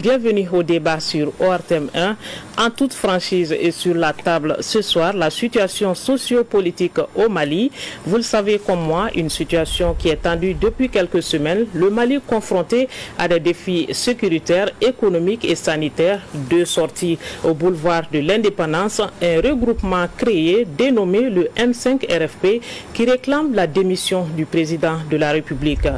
bienvenue au débat sur ORTM 1. En toute franchise et sur la table ce soir, la situation socio-politique au Mali. Vous le savez comme moi, une situation qui est tendue depuis quelques semaines. Le Mali confronté à des défis sécuritaires, économiques et sanitaires. Deux sorties au boulevard de l'Indépendance, un regroupement créé dénommé le M5 RFP qui réclame la démission du président de la République.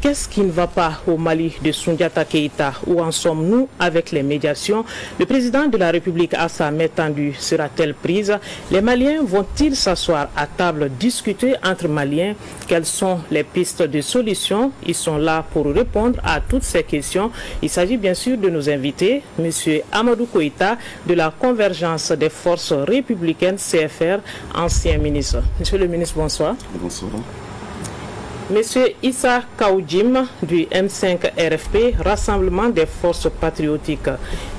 Qu'est-ce qui ne va pas au Mali de Soundiata Keïta? Où en sommes-nous avec les médiations? Le président de la République a sa main tendue. Sera-t-elle prise? Les Maliens vont-ils s'asseoir à table discuter entre Maliens? Quelles sont les pistes de solutions? Ils sont là pour répondre à toutes ces questions. Il s'agit bien sûr de nos invités, M. Amadou Koïta de la Convergence des Forces Républicaines CFR, ancien ministre. Monsieur le ministre, bonsoir. Bonsoir. Monsieur Issa Kaoudjim du M5 RFP, Rassemblement des Forces Patriotiques.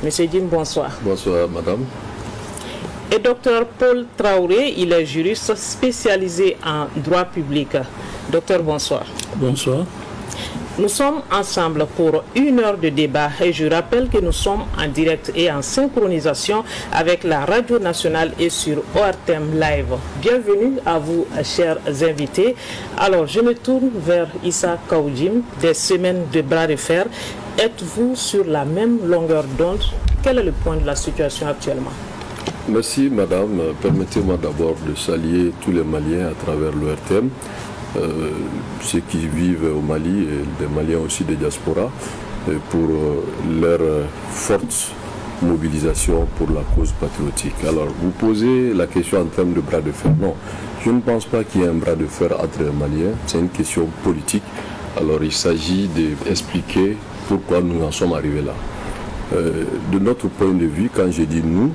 Monsieur Jim, bonsoir. Bonsoir, madame. Et docteur Paul Traoré, il est juriste spécialisé en droit public. Docteur, bonsoir. Bonsoir. Nous sommes ensemble pour 1 heure de débat et je rappelle que nous sommes en direct et en synchronisation avec la Radio Nationale et sur ORTM Live. Bienvenue à vous, chers invités. Alors, je me tourne vers Issa Kaoudjim, des semaines de bras de fer. Êtes-vous sur la même longueur d'onde? Quel est le point de la situation actuellement? Merci, madame. Permettez-moi d'abord de saluer tous les Maliens à travers l'ORTM. Ceux qui vivent au Mali et des Maliens aussi des diasporas pour leur forte mobilisation pour la cause patriotique. Alors, vous posez la question en termes de bras de fer. Non, je ne pense pas qu'il y ait un bras de fer entre les Maliens. C'est une question politique. Alors, il s'agit d'expliquer pourquoi nous en sommes arrivés là. De notre point de vue, quand je dis nous,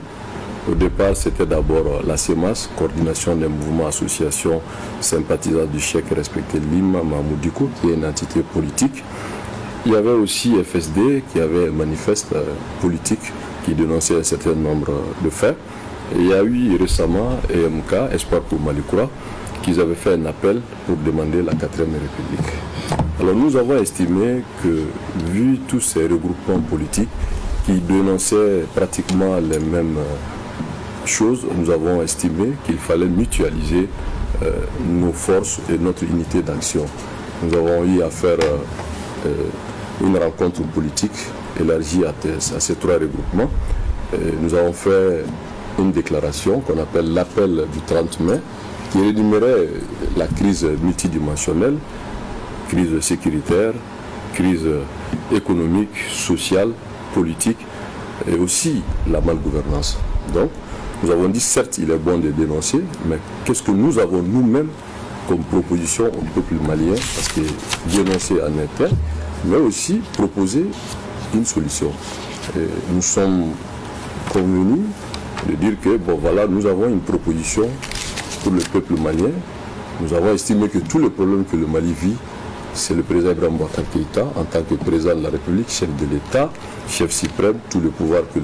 au départ, c'était d'abord la CEMAS, Coordination des mouvements associations sympathisants du Cheikh respecté Lima Mahmoudiko, qui est une entité politique. Il y avait aussi FSD, qui avait un manifeste politique qui dénonçait un certain nombre de faits. Et il y a eu récemment EMK, Espoir pour Malikoura, qui avaient fait un appel pour demander la 4e République. Alors nous avons estimé que, vu tous ces regroupements politiques qui dénonçaient pratiquement les mêmes chose, nous avons estimé qu'il fallait mutualiser nos forces et notre unité d'action. Nous avons eu à faire une rencontre politique élargie à ces 3 regroupements. Nous avons fait une déclaration qu'on appelle l'appel du 30 mai, qui énumérait la crise multidimensionnelle, crise sécuritaire, crise économique, sociale, politique et aussi la malgouvernance. Donc, nous avons dit, certes, il est bon de dénoncer, mais qu'est-ce que nous avons nous-mêmes comme proposition au peuple malien? Parce que dénoncer en interne, mais aussi proposer une solution. Et nous sommes convenus de dire que, bon voilà, nous avons une proposition pour le peuple malien. Nous avons estimé que tous les problèmes que le Mali vit, c'est le président Ibrahim Boubacar Keïta, en tant que président de la République, chef de l'État, chef suprême, tout le pouvoir que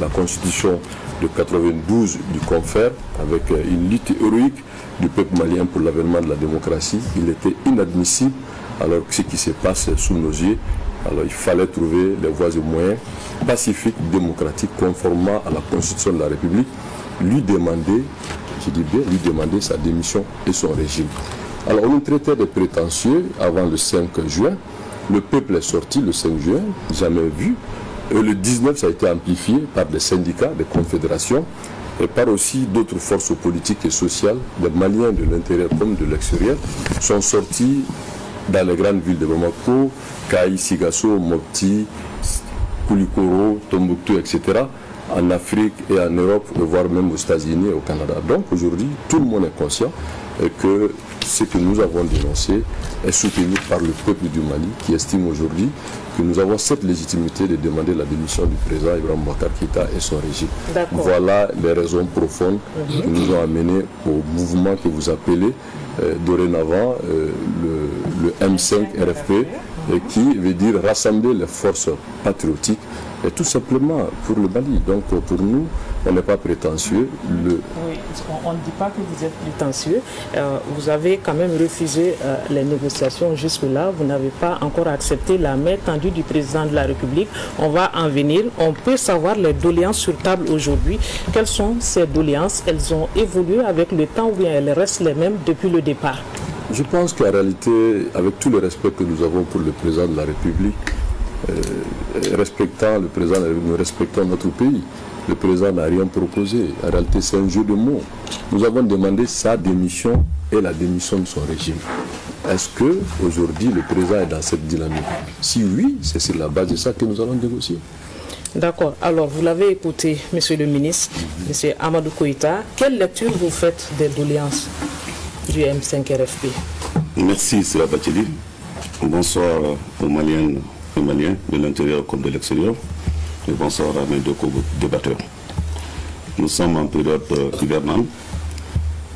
la Constitution de 92 lui confère, avec une lutte héroïque du peuple malien pour l'avènement de la démocratie. Il était inadmissible, alors que ce qui se passe sous nos yeux, alors il fallait trouver les voies et moyens pacifiques, démocratiques, conformément à la Constitution de la République, lui demander, je dis bien, lui demander sa démission et son régime. Alors on nous traitait de prétentieux avant le 5 juin. Le peuple est sorti le 5 juin, jamais vu. Et le 19, ça a été amplifié par des syndicats, des confédérations et par aussi d'autres forces politiques et sociales. Des Maliens de l'intérieur comme de l'extérieur sont sortis dans les grandes villes de Bamako, Kaï, Sigasso, Mopti, Koulikoro, Tombouctou, etc. en Afrique et en Europe, voire même aux États-Unis et au Canada. Donc aujourd'hui, tout le monde est conscient que ce que nous avons dénoncé est soutenu par le peuple du Mali qui estime aujourd'hui que nous avons cette légitimité de demander la démission du président Ibrahim Boubacar Keïta et son régime. Voilà les raisons profondes qui nous ont amenés au mouvement que vous appelez dorénavant le M5 RFP, qui veut dire rassembler les forces patriotiques et tout simplement pour le Mali. Donc pour nous, on n'est pas prétentieux. Oui, on ne dit pas que vous êtes prétentieux. Vous avez quand même refusé les négociations jusque-là. Vous n'avez pas encore accepté la main tendue du président de la République. On va en venir. On peut savoir les doléances sur table aujourd'hui. Quelles sont ces doléances? Elles ont évolué avec le temps ou bien elles restent les mêmes depuis le départ? Je pense qu'en réalité, avec tout le respect que nous avons pour le président de la République, respectant le président de la République, nous respectons notre pays. Le président n'a rien proposé. En réalité, c'est un jeu de mots. Nous avons demandé sa démission et la démission de son régime. Est-ce qu'aujourd'hui, le président est dans cette dynamique? Si oui, c'est sur la base de ça que nous allons négocier. D'accord. Alors, vous l'avez écouté, monsieur le ministre, monsieur Amadou Koïta. Quelle lecture vous faites des doléances du M5-RFP? Merci, Sira Bacheli. Bonsoir aux Maliennes et Maliens de l'intérieur comme de l'extérieur. Et bonsoir à mes deux co-débatteurs. Nous sommes en période hivernale.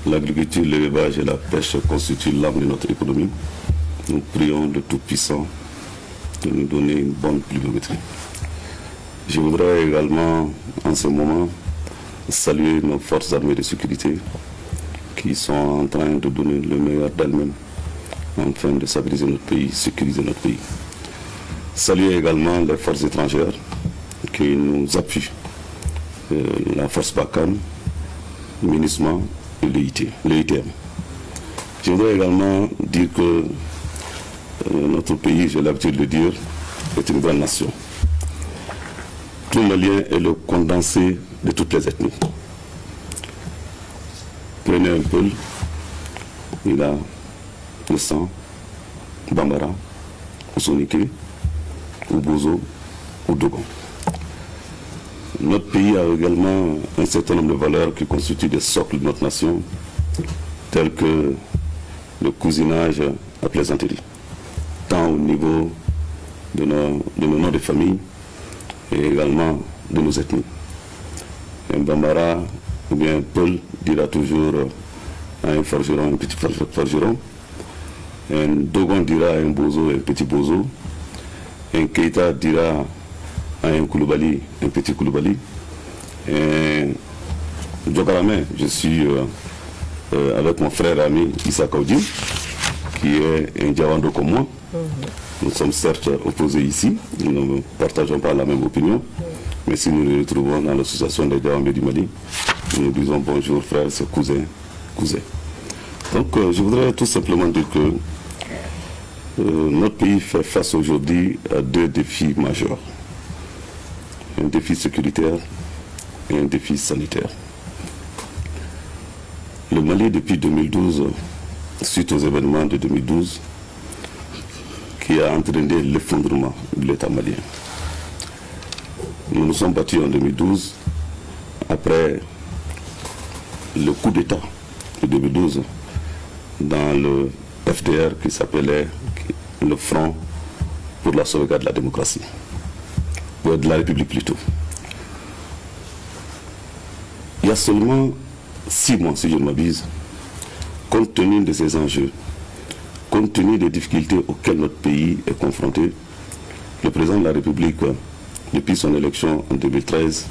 L'agriculture, l'élevage et la pêche constituent l'âme de notre économie. Nous prions le Tout-Puissant de nous donner une bonne pluviométrie. Je voudrais également, en ce moment, saluer nos forces armées de sécurité qui sont en train de donner le meilleur d'elles-mêmes afin de stabiliser notre pays, sécuriser notre pays. Saluer également les forces étrangères qui nous appuient, la force BACAN, MINUSMA et l'EITM. Je voudrais également dire que notre pays, j'ai l'habitude de le dire, est une grande nation. Tout Malien est le condensé de toutes les ethnies. Prenez un peu, il a le sang, Bambara, Ousonike, Oubozo, Oudogon. Notre pays a également un certain nombre de valeurs qui constituent des socles de notre nation, telles que le cousinage à plaisanterie, tant au niveau de nos noms de famille et également de nos ethnies. Un Bambara ou bien un Peul dira toujours à un forgeron, un petit forgeron. Un Dogon dira à un Bozo, un petit Bozo. Un Keita dira à un Koulibaly, un petit Koulibaly. Un Djokarame, je suis avec mon frère ami Issa Kaudi, qui est un Diawando comme moi. Nous sommes certes opposés ici, nous ne partageons pas la même opinion, mais si nous nous retrouvons dans l'association des Diawambé du Mali, nous disons bonjour frères, c'est cousin. Donc je voudrais tout simplement dire que notre pays fait face aujourd'hui à deux défis majeurs. Un défi sécuritaire et un défi sanitaire. Le Mali, depuis 2012, suite aux événements de 2012, qui a entraîné l'effondrement de l'État malien. Nous nous sommes battus en 2012, après le coup d'État de 2012, dans le FDR qui s'appelait le Front pour la sauvegarde de la démocratie, ou de la République plutôt. Il y a seulement 6 mois, si je ne m'abuse, compte tenu de ces enjeux, compte tenu des difficultés auxquelles notre pays est confronté, le président de la République, depuis son élection en 2013,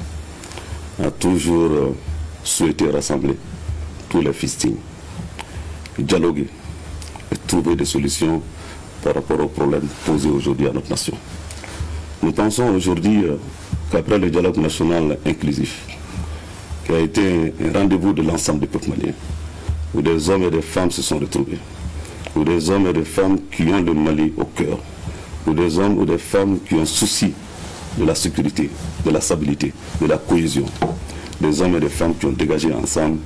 a toujours souhaité rassembler tous les fistines, dialoguer et trouver des solutions par rapport aux problèmes posés aujourd'hui à notre nation. Nous pensons aujourd'hui qu'après le dialogue national inclusif, qui a été un rendez-vous de l'ensemble des peuples maliens, où des hommes et des femmes se sont retrouvés, où des hommes et des femmes qui ont le Mali au cœur, où des hommes ou des femmes qui ont souci de la sécurité, de la stabilité, de la cohésion, des hommes et des femmes qui ont dégagé ensemble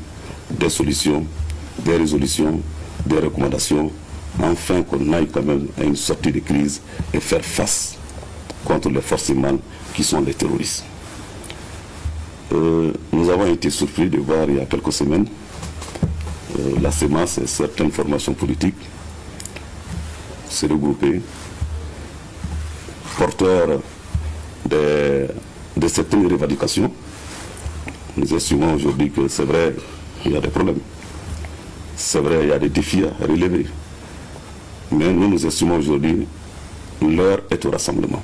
des solutions, des résolutions, des recommandations, afin qu'on aille quand même à une sortie de crise et faire face contre les forces humaines qui sont les terroristes. Nous avons été surpris de voir il y a quelques semaines la CEMAS et certaines formations politiques se regrouper, porteurs de certaines revendications. Nous estimons aujourd'hui que c'est vrai, il y a des problèmes. C'est vrai, il y a des défis à relever. Mais nous estimons aujourd'hui que l'heure est au rassemblement.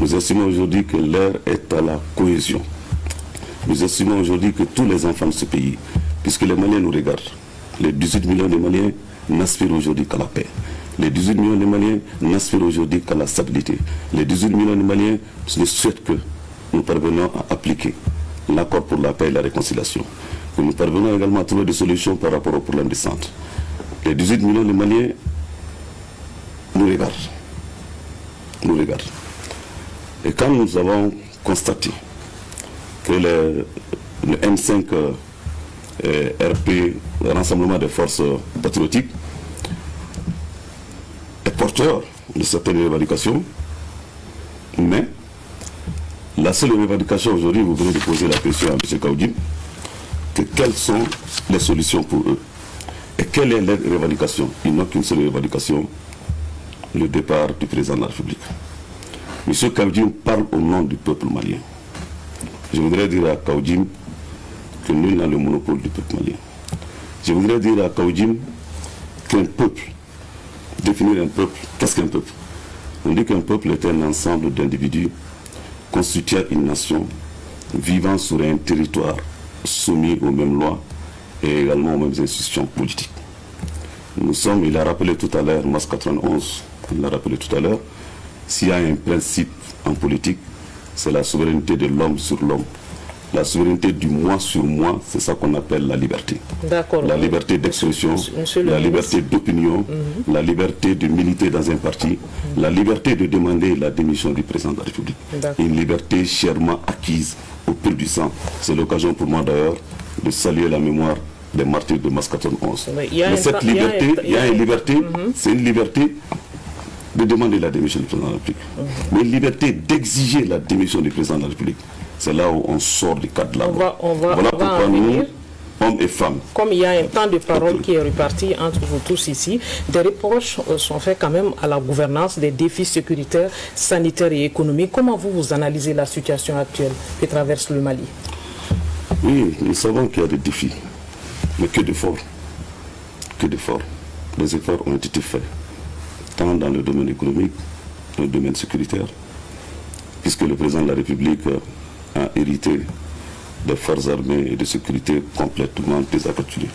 Nous estimons aujourd'hui que l'heure est à la cohésion. Nous estimons aujourd'hui que tous les enfants de ce pays, puisque les Maliens nous regardent, les 18 millions de Maliens n'aspirent aujourd'hui qu'à la paix. Les 18 millions de Maliens n'aspirent aujourd'hui qu'à la stabilité. Les 18 millions de Maliens ne souhaitent que nous parvenons à appliquer l'accord pour la paix et la réconciliation. Que nous parvenons également à trouver des solutions par rapport aux problèmes de santé. Les 18 millions de Maliens nous regardent. Nous regardent. Et quand nous avons constaté que le M5 RP, le Rassemblement des forces patriotiques, est porteur de certaines revendications, mais la seule revendication aujourd'hui, vous venez de poser la question à M. Kaoudim, que quelles sont les solutions pour eux et quelle est leur revendication. Ils n'ont qu'une seule revendication, le départ du président de la République. M. Kaoudim parle au nom du peuple malien. Je voudrais dire à Kaoudim que nul n'a le monopole du peuple malien. Je voudrais dire à Kaoudim qu'un peuple, définir un peuple, qu'est-ce qu'un peuple? On dit qu'un peuple est un ensemble d'individus constituant une nation, vivant sur un territoire soumis aux mêmes lois et également aux mêmes institutions politiques. Nous sommes, il a rappelé tout à l'heure, mars 91, il l'a rappelé tout à l'heure, s'il y a un principe en politique, c'est la souveraineté de l'homme sur l'homme. La souveraineté du moi sur moi, c'est ça qu'on appelle la liberté. La liberté d'expression, la liberté d'opinion, la liberté de militer dans un parti, la liberté de demander la démission du président de la République. Une liberté chèrement acquise au prix du sang. C'est l'occasion pour moi d'ailleurs de saluer la mémoire des martyrs de mars 91. Mais cette liberté, il y a une liberté, c'est une liberté de demander la démission du président de la République. Mais une liberté d'exiger la démission du président de la République. C'est là où on sort du cadre de la loi. Voilà pourquoi nous, hommes et femmes. Comme il y a un temps de parole qui est reparti entre vous tous ici, des reproches sont faits quand même à la gouvernance des défis sécuritaires, sanitaires et économiques. Comment vous analysez la situation actuelle que traverse le Mali? Oui, nous savons qu'il y a des défis, mais que d'efforts. Que d'efforts. Les efforts ont été faits, tant dans le domaine économique, dans le domaine sécuritaire, puisque le président de la République a hérité des forces armées et de sécurité complètement désarticulées.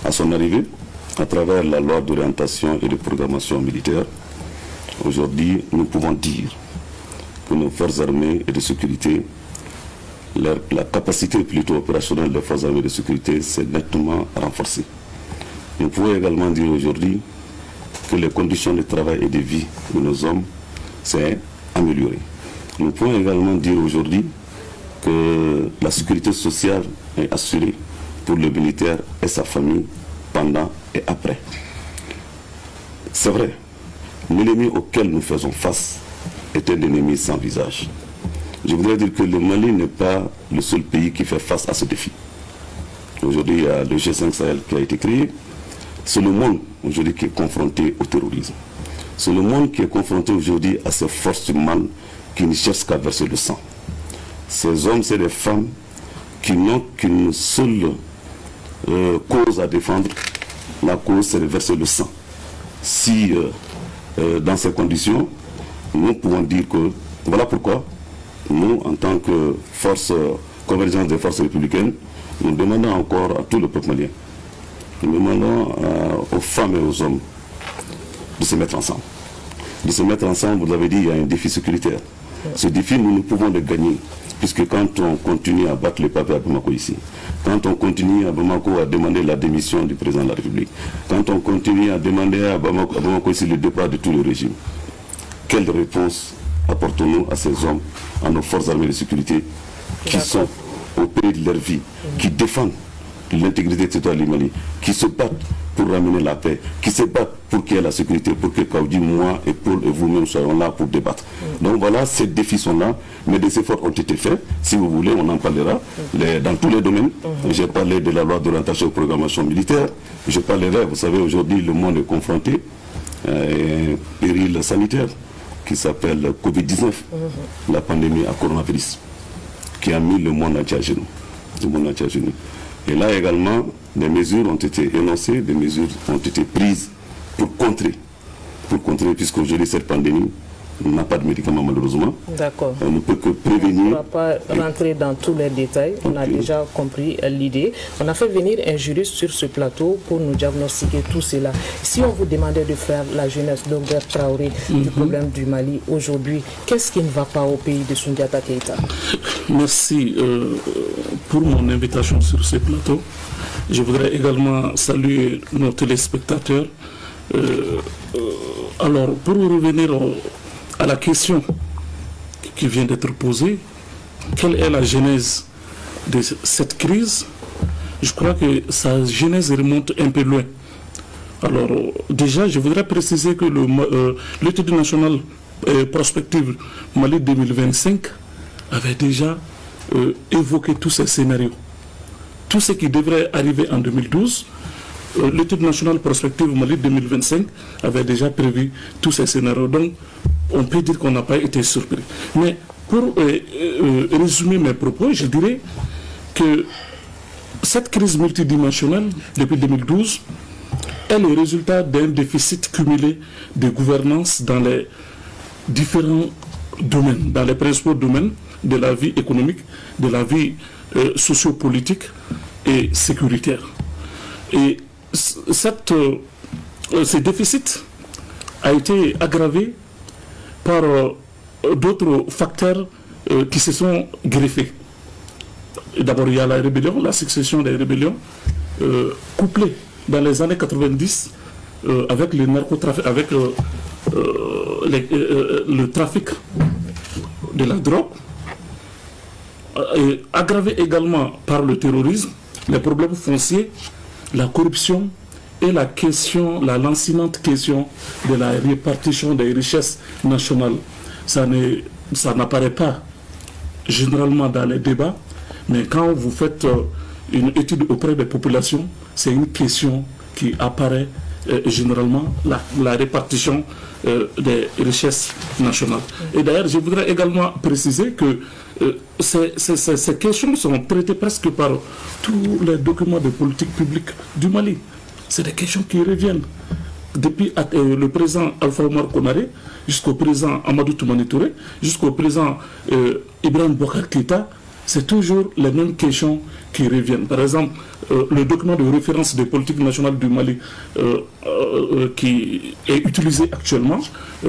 À son arrivée, à travers la loi d'orientation et de programmation militaire, aujourd'hui, nous pouvons dire que nos forces armées et de sécurité, la capacité plutôt opérationnelle des forces armées et de sécurité s'est nettement renforcée. Nous pouvons également dire aujourd'hui que les conditions de travail et de vie de nos hommes s'est améliorée. Nous pouvons également dire aujourd'hui que la sécurité sociale est assurée pour le militaire et sa famille pendant et après. C'est vrai, l'ennemi auquel nous faisons face est un ennemi sans visage. Je voudrais dire que le Mali n'est pas le seul pays qui fait face à ce défi. Aujourd'hui, il y a le G5 Sahel qui a été créé. C'est le monde aujourd'hui qui est confronté au terrorisme. C'est le monde qui est confronté aujourd'hui à ces forces du mal qui ne cherchent qu'à verser le sang. Ces hommes, c'est des femmes qui n'ont qu'une seule cause à défendre. La cause, c'est de verser le sang. Si, dans ces conditions, nous pouvons dire que, voilà pourquoi, nous, en tant que force convergence des forces républicaines, nous demandons encore à tout le peuple malien, nous demandons aux femmes et aux hommes de se mettre ensemble. De se mettre ensemble, vous l'avez dit, il y a un défi sécuritaire. Ce défi, nous ne pouvons le gagner, puisque quand on continue à battre les papiers à Bamako ici, quand on continue à Bamako à demander la démission du président de la République, quand on continue à demander à Bamako ici le départ de tout le régime, quelle réponse apportons-nous à ces hommes, à nos forces armées de sécurité qui sont au péril de leur vie, qui défendent l'intégrité territoriale du Mali, qui se battent pour ramener la paix, qui se battent pour qu'il y ait la sécurité, pour que Kaoudim, moi et Paul et vous-même soyons là pour débattre. Donc voilà, ces défis sont là, mais des efforts ont été faits. Si vous voulez, on en parlera dans tous les domaines. J'ai parlé de la loi d'orientation et de programmation militaire. Je parlerai, vous savez, aujourd'hui, le monde est confronté à un péril sanitaire qui s'appelle Covid-19, la pandémie à coronavirus, qui a mis le monde entier à genoux. Le monde entier à genoux. Et là également, des mesures ont été énoncées, des mesures ont été prises pour contrer puisqu'aujourd'hui cette pandémie n'a pas de médicaments malheureusement. D'accord. On ne peut que prévenir. On ne va pas rentrer dans tous les détails, on a déjà compris l'idée. On a fait venir un juriste sur ce plateau pour nous diagnostiquer tout cela. Si on vous demandait de faire la jeunesse d'Ombert Traoré du problème du Mali aujourd'hui, qu'est-ce qui ne va pas au pays de Soundiata Keïta? Merci pour mon invitation sur ce plateau. Je voudrais également saluer nos téléspectateurs. Alors, pour revenir à la question qui vient d'être posée, quelle est la genèse de cette crise? Je crois que sa genèse remonte un peu loin. Alors, déjà, je voudrais préciser que l'étude nationale prospective Mali 2025 avait déjà évoqué tous ces scénarios. Tout ce qui devrait arriver en 2012, l'étude nationale prospective Mali 2025 avait déjà prévu tous ces scénarios. Donc, on peut dire qu'on n'a pas été surpris. Mais pour résumer mes propos, je dirais que cette crise multidimensionnelle, depuis 2012, est le résultat d'un déficit cumulé de gouvernance dans les différents domaines, dans les principaux domaines de la vie économique, de la vie sociopolitique et sécuritaire. Et ce déficit a été aggravé par d'autres facteurs qui se sont greffés. D'abord, il y a la rébellion, la succession des rébellions, couplée dans les années 90 avec le narcotrafic, avec le trafic de la drogue, et aggravé également par le terrorisme, les problèmes fonciers, la corruption et la lancinante question de la répartition des richesses nationales. Ça n'apparaît pas généralement dans les débats, mais quand vous faites une étude auprès des populations, c'est une question qui apparaît généralement, la répartition des richesses nationales. Et d'ailleurs, je voudrais également préciser que ces questions sont traitées presque par tous les documents de politique publique du Mali. C'est des questions qui reviennent depuis le président Alpha Omar Konaré jusqu'au président Amadou Toumani Touré, jusqu'au président Ibrahim Boubacar Keïta. C'est toujours les mêmes questions qui reviennent. Par exemple, le document de référence des politiques nationales du Mali qui est utilisé actuellement,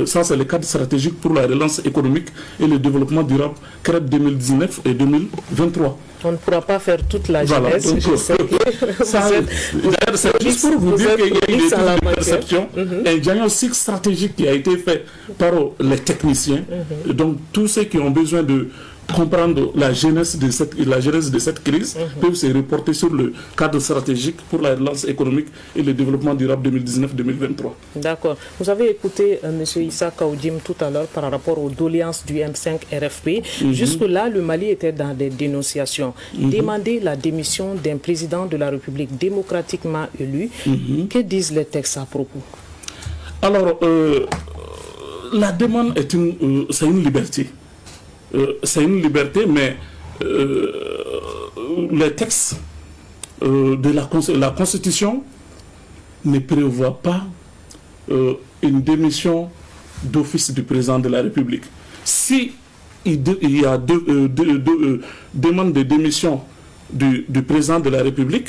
ça c'est le cadre stratégique pour la relance économique et le développement durable CRED 2019 et 2023. On ne pourra pas faire toute la jeunesse. Voilà, c'est juste pour vous dire qu'il y a une étude de perception, un diagnostic stratégique qui a été fait par les techniciens. Donc tous ceux qui ont besoin de comprendre la genèse de cette crise peuvent se reporter sur le cadre stratégique pour la relance économique et le développement durable 2019-2023. D'accord. Vous avez écouté M. Issa Kaoudim tout à l'heure par rapport aux doléances du M5 RFP. Jusque-là, le Mali était dans des dénonciations. Demander la démission d'un président de la République démocratiquement élu, que disent les textes à propos? Alors, la demande c'est une liberté. C'est une liberté, mais les textes de la Constitution ne prévoient pas une démission d'office du président de la République. Si il y a demande de démission du président de la République,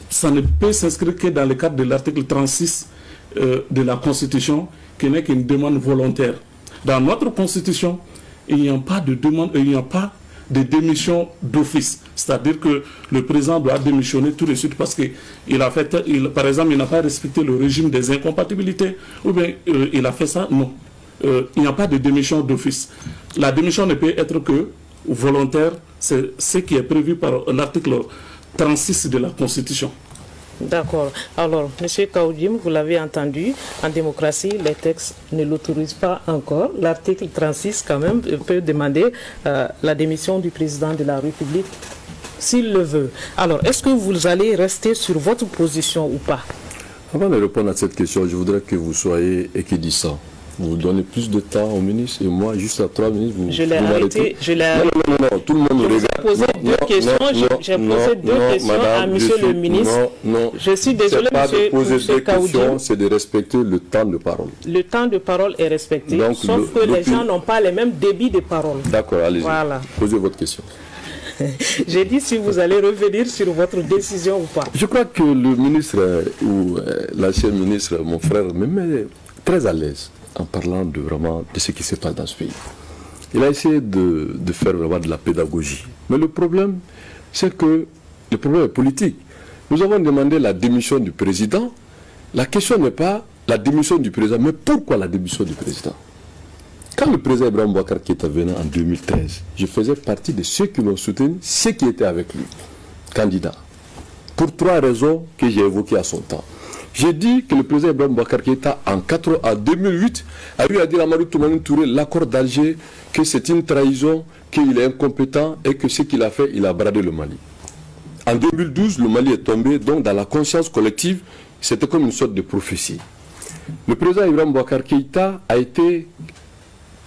ça ne peut s'inscrire que dans le cadre de l'article 36 de la Constitution, qui n'est qu'une demande volontaire. Dans notre Constitution, il n'y a pas de demande, il n'y a pas de démission d'office. C'est-à-dire que le président doit démissionner tout de suite parce que par exemple, il n'a pas respecté le régime des incompatibilités, ou bien il a fait ça. Non. Il n'y a pas de démission d'office. La démission ne peut être que volontaire. C'est ce qui est prévu par l'article 36 de la Constitution. D'accord. Alors, M. Kaoudim, vous l'avez entendu, en démocratie, les textes ne l'autorisent pas encore. L'article 36, quand même, peut demander la démission du président de la République s'il le veut. Alors, est-ce que vous allez rester sur votre position ou pas? Avant de répondre à cette question, je voudrais que vous soyez équidistants. Vous donnez plus de temps au ministre et moi, juste à 3 minutes, vous Je l'ai arrêté. Non, tout le monde regarde. J'ai posé deux questions à monsieur le ministre. Non, je suis désolé, monsieur Kaoudji. Ce n'est pas de poser deux questions, c'est de respecter le temps de parole. Le temps de parole est respecté, donc, sauf que les gens n'ont pas les mêmes débits de parole. D'accord, allez-y. Voilà. Posez votre question. J'ai dit si vous allez revenir sur votre décision ou pas. Je crois que le ministre ou l'ancien ministre, mon frère, me met très à l'aise en parlant de ce qui se passe dans ce pays. Il a essayé de faire vraiment de la pédagogie. Mais le problème, c'est que le problème est politique. Nous avons demandé la démission du président. La question n'est pas la démission du président, mais pourquoi la démission du président? Quand le président Ibrahim Boubacar Keïta venait en 2013, je faisais partie de ceux qui l'ont soutenu, ceux qui étaient avec lui, candidat. Pour 3 raisons que j'ai évoquées à son temps. J'ai dit que le président Ibrahim Boubacar Keïta, en 2008, a eu à dire à Amadou Toumani Touré, l'accord d'Alger, que c'est une trahison, qu'il est incompétent et que ce qu'il a fait, il a bradé le Mali. En 2012, le Mali est tombé, donc dans la conscience collective, c'était comme une sorte de prophétie. Le président Ibrahim Boubacar Keïta a été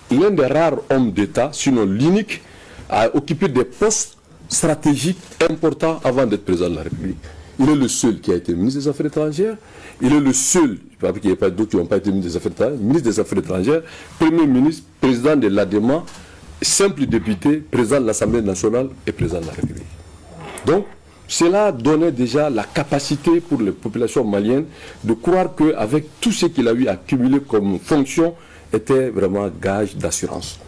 l'un des rares hommes d'État, sinon l'unique, à occuper des postes stratégiques importants avant d'être président de la République. Il est le seul qui a été ministre des Affaires étrangères. Il est le seul, je ne sais pas qu'il n'y ait pas d'autres qui n'ont pas été ministre des Affaires étrangères, ministre des Affaires étrangères, Premier ministre, président de l'ADEMA, simple député, président de l'Assemblée nationale et président de la République. Donc, cela donnait déjà la capacité pour les populations maliennes de croire qu'avec tout ce qu'il a eu accumulé comme fonction, était vraiment gage d'assurance.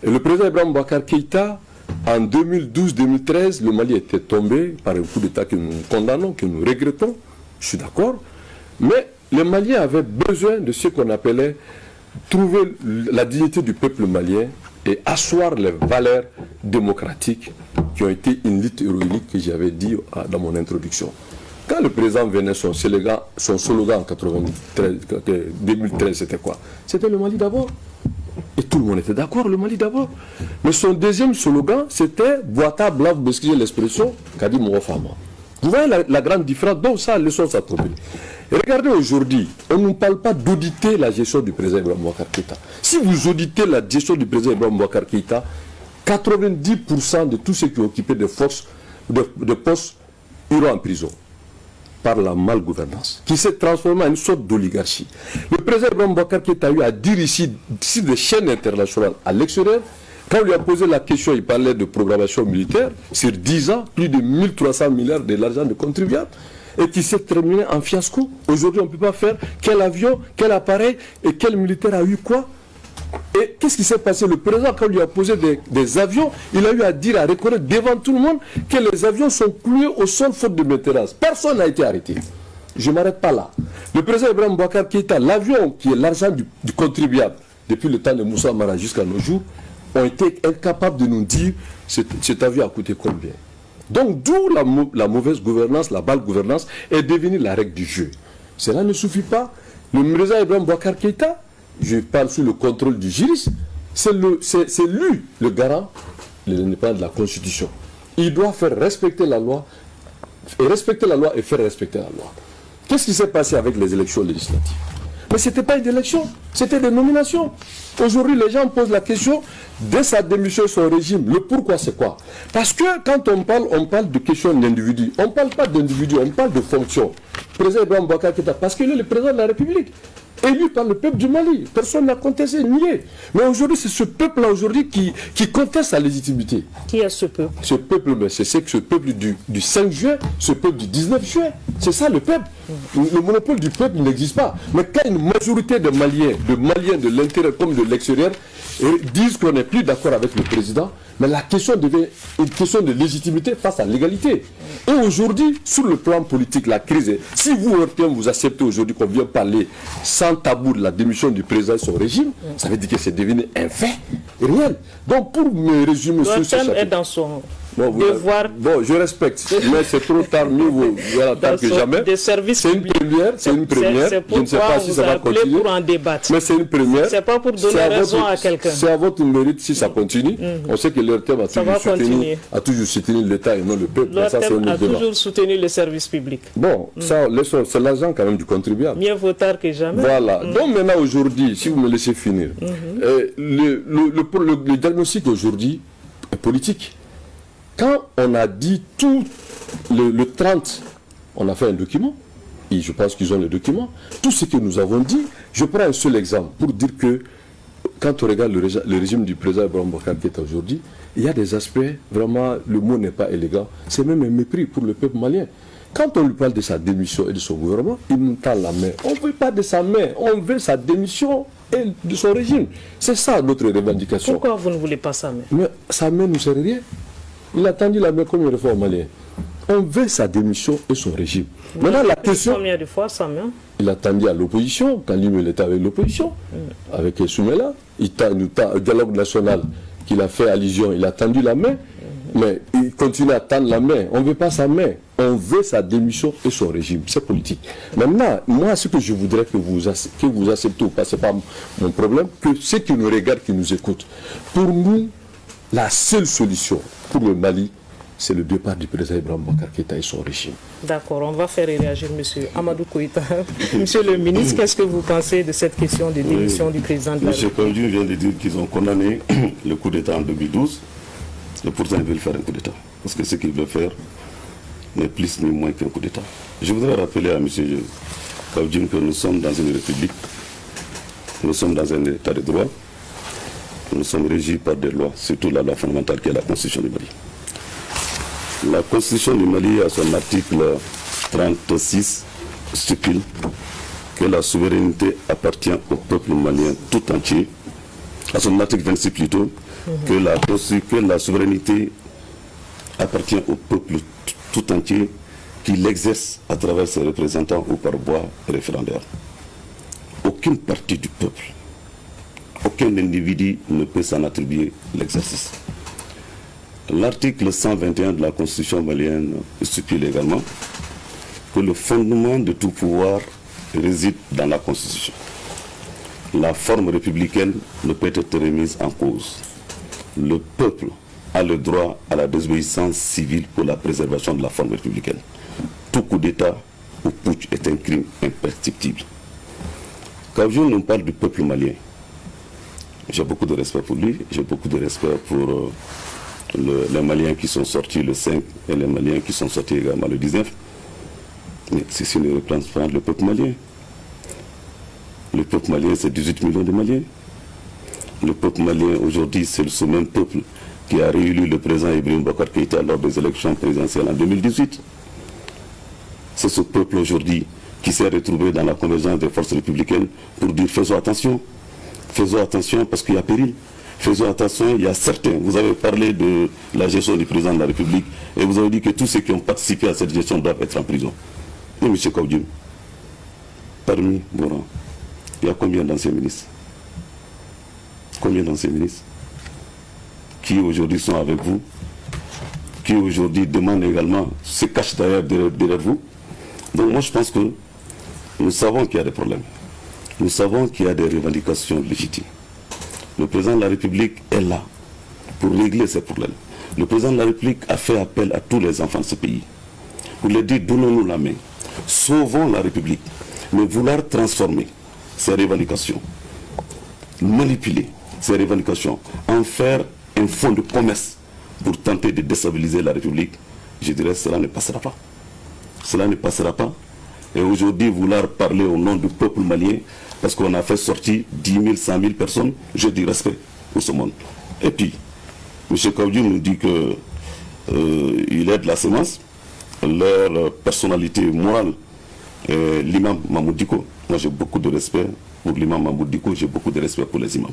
Et le président Ibrahim Boubacar Keïta, en 2012-2013, le Mali était tombé par un coup d'État que nous condamnons, que nous regrettons, je suis d'accord, mais les Maliens avaient besoin de ce qu'on appelait trouver la dignité du peuple malien et asseoir les valeurs démocratiques qui ont été une lutte héroïque que j'avais dit dans mon introduction. Quand le président venait, son slogan en 2013, c'était quoi? C'était le Mali d'abord. Et tout le monde était d'accord, le Mali d'abord. Mais son deuxième slogan, c'était Boita Blav, excusez l'expression, qu'a dit Mouafama. Vous voyez la grande différence, donc ça, leçon ça tombe. Et regardez aujourd'hui, on ne parle pas d'auditer la gestion du président Ibrahim Boubacar Keïta. Si vous auditez la gestion du président Ibrahim Boubacar Keïta, 90% de tous ceux qui ont occupé des postes iront en prison par la malgouvernance, qui s'est transformée en une sorte d'oligarchie. Le président Ibrahim Boubacar Keïta a eu à dire ici des chaînes internationales à l'extérieur. Quand on lui a posé la question, il parlait de programmation militaire sur 10 ans, plus de 1300 milliards de l'argent de contribuables, et qui s'est terminé en fiasco. Aujourd'hui, on ne peut pas faire quel avion, quel appareil et quel militaire a eu quoi. Et qu'est-ce qui s'est passé? Le président, quand on lui a posé des avions, il a eu à dire, à reconnaître devant tout le monde que les avions sont cloués au sol faute de maintenance. Personne n'a été arrêté. Je ne m'arrête pas là. Le président Ibrahim Boubacar Keïta, l'avion qui est l'argent du contribuable, depuis le temps de Moussa Mara jusqu'à nos jours, ont été incapables de nous dire cet avion a coûté combien. Donc d'où la mauvaise gouvernance, la balle gouvernance est devenue la règle du jeu. Cela ne suffit pas. Le président Ibrahim Boubacar Keïta, je parle sous le contrôle du juriste, c'est lui le garant de l'indépendance de la Constitution. Il doit faire respecter la loi, et faire respecter la loi. Qu'est-ce qui s'est passé avec les élections législatives? Mais ce n'était pas une élection, c'était des nominations. Aujourd'hui, les gens posent la question, dès sa démission de son régime, le pourquoi c'est quoi? Parce que quand on parle de questions d'individus. On ne parle pas d'individus, on parle de fonctions. Le président Ibrahim Boubacar Keïta, parce qu'il est le président de la République, élu par le peuple du Mali. Personne n'a contesté, nié. Mais aujourd'hui, c'est ce peuple-là aujourd'hui qui conteste sa légitimité. Qui est ce peuple? Ce peuple, c'est ce peuple du 5 juin, ce peuple du 19 juin. C'est ça le peuple. Le monopole du peuple n'existe pas. Mais quand une majorité de Maliens de l'intérieur comme de l'extérieur, disent qu'on n'est plus d'accord avec le président, mais la question devient une question de légitimité face à l'égalité. Et aujourd'hui, sur le plan politique, la crise est... Si vous, Européens, vous acceptez aujourd'hui qu'on vient parler sans tabou de la démission du président et son régime, ça veut dire que c'est devenu un fait réel. Donc, pour me résumer sur ce chapitre... de voir... Bon, je respecte, mais c'est trop tard, mieux vaut tard que jamais. C'est une première, c'est une première. Je ne sais pas si ça va continuer. Pour en débattre. Mais c'est une première. C'est pas pour donner raison à quelqu'un. C'est à votre mérite si ça continue. On sait que l'ERTEM a toujours soutenu l'État et non le peuple. L'ERTEM a toujours soutenu les services publics. Bon, ça, c'est l'argent quand même du contribuable. Mieux vaut tard que jamais. Voilà. Donc maintenant, aujourd'hui, si vous me laissez finir, le diagnostic aujourd'hui est politique. Quand on a dit tout le 30, on a fait un document, et je pense qu'ils ont le document, tout ce que nous avons dit, je prends un seul exemple pour dire que quand on regarde le régime du président Ibrahim Boubacar Keïta aujourd'hui, il y a des aspects, vraiment, le mot n'est pas élégant, c'est même un mépris pour le peuple malien. Quand on lui parle de sa démission et de son gouvernement, il nous tend la main. On ne veut pas de sa main, on veut sa démission et de son régime. C'est ça notre revendication. Pourquoi vous ne voulez pas sa main? Mais sa main ne nous sert à rien. Il a tendu la main comme une réforme malienne. On veut sa démission et son régime. Maintenant, la question... Combien de fois sa main? Il a tendu à l'opposition, quand lui était avec l'opposition, avec Soumela. Il au dialogue national qu'il a fait allusion, il a tendu la main, mais il continue à tendre la main. On ne veut pas sa main. On veut sa démission et son régime. C'est politique. Maintenant, moi, ce que je voudrais que vous acceptez ou pas, ce n'est pas mon problème, que ceux qui nous regardent, qui nous écoutent, pour nous, la seule solution pour le Mali, c'est le départ du président Ibrahim Boubacar Keïta et son régime. D'accord, on va faire réagir M. Amadou Koïta. Monsieur le ministre, qu'est-ce que vous pensez de cette question de démission du président de la République? M. Kandji vient de dire qu'ils ont condamné le coup d'État en 2012, et pourtant ils veulent faire un coup d'État. Parce que ce qu'ils veulent faire n'est plus ni moins qu'un coup d'État. Je voudrais rappeler à M. Kandji que nous sommes dans une république, nous sommes dans un état de droit, nous sommes régis par des lois, surtout la loi fondamentale qui est la Constitution du Mali. La Constitution du Mali, à son article 36, stipule que la souveraineté appartient au peuple malien tout entier. À son article 26 plutôt, que la souveraineté appartient au peuple tout entier qui l'exerce à travers ses représentants ou par voie référendaire. Aucune partie du peuple, aucun individu ne peut s'en attribuer l'exercice. L'article 121 de la Constitution malienne stipule également que le fondement de tout pouvoir réside dans la Constitution. La forme républicaine ne peut être remise en cause. Le peuple a le droit à la désobéissance civile pour la préservation de la forme républicaine. Tout coup d'État ou putsch est un crime imprescriptible. Quand je nous parle du peuple malien, j'ai beaucoup de respect pour lui, j'ai beaucoup de respect pour les Maliens qui sont sortis le 5 et les Maliens qui sont sortis également le 19. Mais ceci ne représente pas le peuple malien. Le peuple malien, c'est 18 millions de Maliens. Le peuple malien, aujourd'hui, c'est ce même peuple qui a réélu le président Ibrahim Boubacar Keïta lors des élections présidentielles en 2018. C'est ce peuple aujourd'hui qui s'est retrouvé dans la convergence des forces républicaines pour dire faisons attention parce qu'il y a péril. Faisons attention, il y a certains, vous avez parlé de la gestion du président de la République et vous avez dit que tous ceux qui ont participé à cette gestion doivent être en prison. Mais M. Kaoudim, parmi vos rangs, il y a combien d'anciens ministres? Combien d'anciens ministres qui aujourd'hui sont avec vous, qui aujourd'hui demandent également, se cachent derrière vous? Donc moi je pense que nous savons qu'il y a des problèmes. Nous savons qu'il y a des revendications légitimes. Le président de la République est là pour régler ces problèmes. Le président de la République a fait appel à tous les enfants de ce pays pour leur dire donnons-nous la main, sauvons la République. Mais vouloir transformer ces revendications, manipuler ces revendications, en faire un fonds de commerce pour tenter de déstabiliser la République, je dirais que cela ne passera pas. Cela ne passera pas. Et aujourd'hui, vouloir parler au nom du peuple malien, parce qu'on a fait sortir 10 000, 100 000 personnes, je dis respect pour ce monde. Et puis, M. Kaoudim nous dit qu'il est de la sémence, leur personnalité morale, l'imam Mahmoud Dicko. Moi j'ai beaucoup de respect pour l'imam Mahmoud Dicko, j'ai beaucoup de respect pour les imams.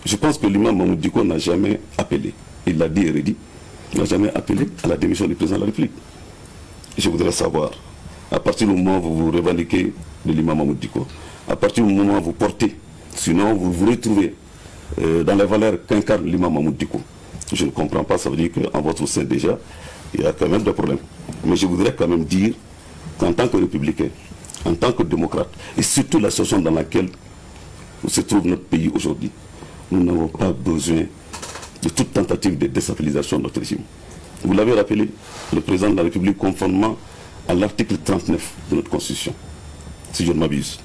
Je pense que l'imam Mahmoud Dicko n'a jamais appelé, il l'a dit et redit, n'a jamais appelé à la démission du président de la République. Je voudrais savoir, à partir du moment où vous vous revendiquez de l'imam Mahmoud Dicko, à partir du moment où vous portez, sinon vous vous retrouvez dans les valeurs qu'incarne l'imam Mahmoud Dicko, je ne comprends pas, ça veut dire qu'en votre sein déjà, il y a quand même des problèmes. Mais je voudrais quand même dire qu'en tant que républicain, en tant que démocrate, et surtout la situation dans laquelle se trouve notre pays aujourd'hui, nous n'avons pas besoin de toute tentative de déstabilisation de notre régime. Vous l'avez rappelé, le président de la République, conformément à l'article 39 de notre Constitution, si je ne m'abuse,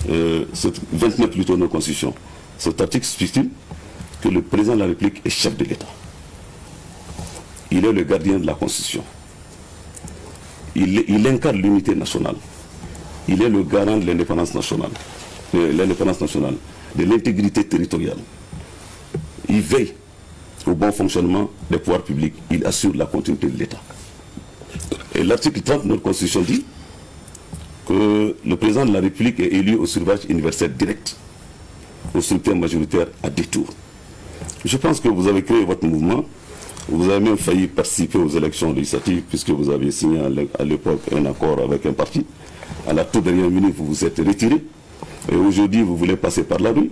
29 plutôt de notre Constitution, cet article stipule que le président de la République est chef de l'État. Il est le gardien de la Constitution. Il incarne l'unité nationale. Il est le garant de l'indépendance nationale, de l'intégrité territoriale. Il veille au bon fonctionnement des pouvoirs publics. Il assure la continuité de l'État. Et l'article 30 de notre Constitution dit que le président de la République est élu au suffrage universel direct, au scrutin majoritaire à 2 tours. Je pense que vous avez créé votre mouvement, vous avez même failli participer aux élections législatives puisque vous avez signé à l'époque un accord avec un parti. À la toute dernière minute, vous vous êtes retiré. Et aujourd'hui, vous voulez passer par la rue.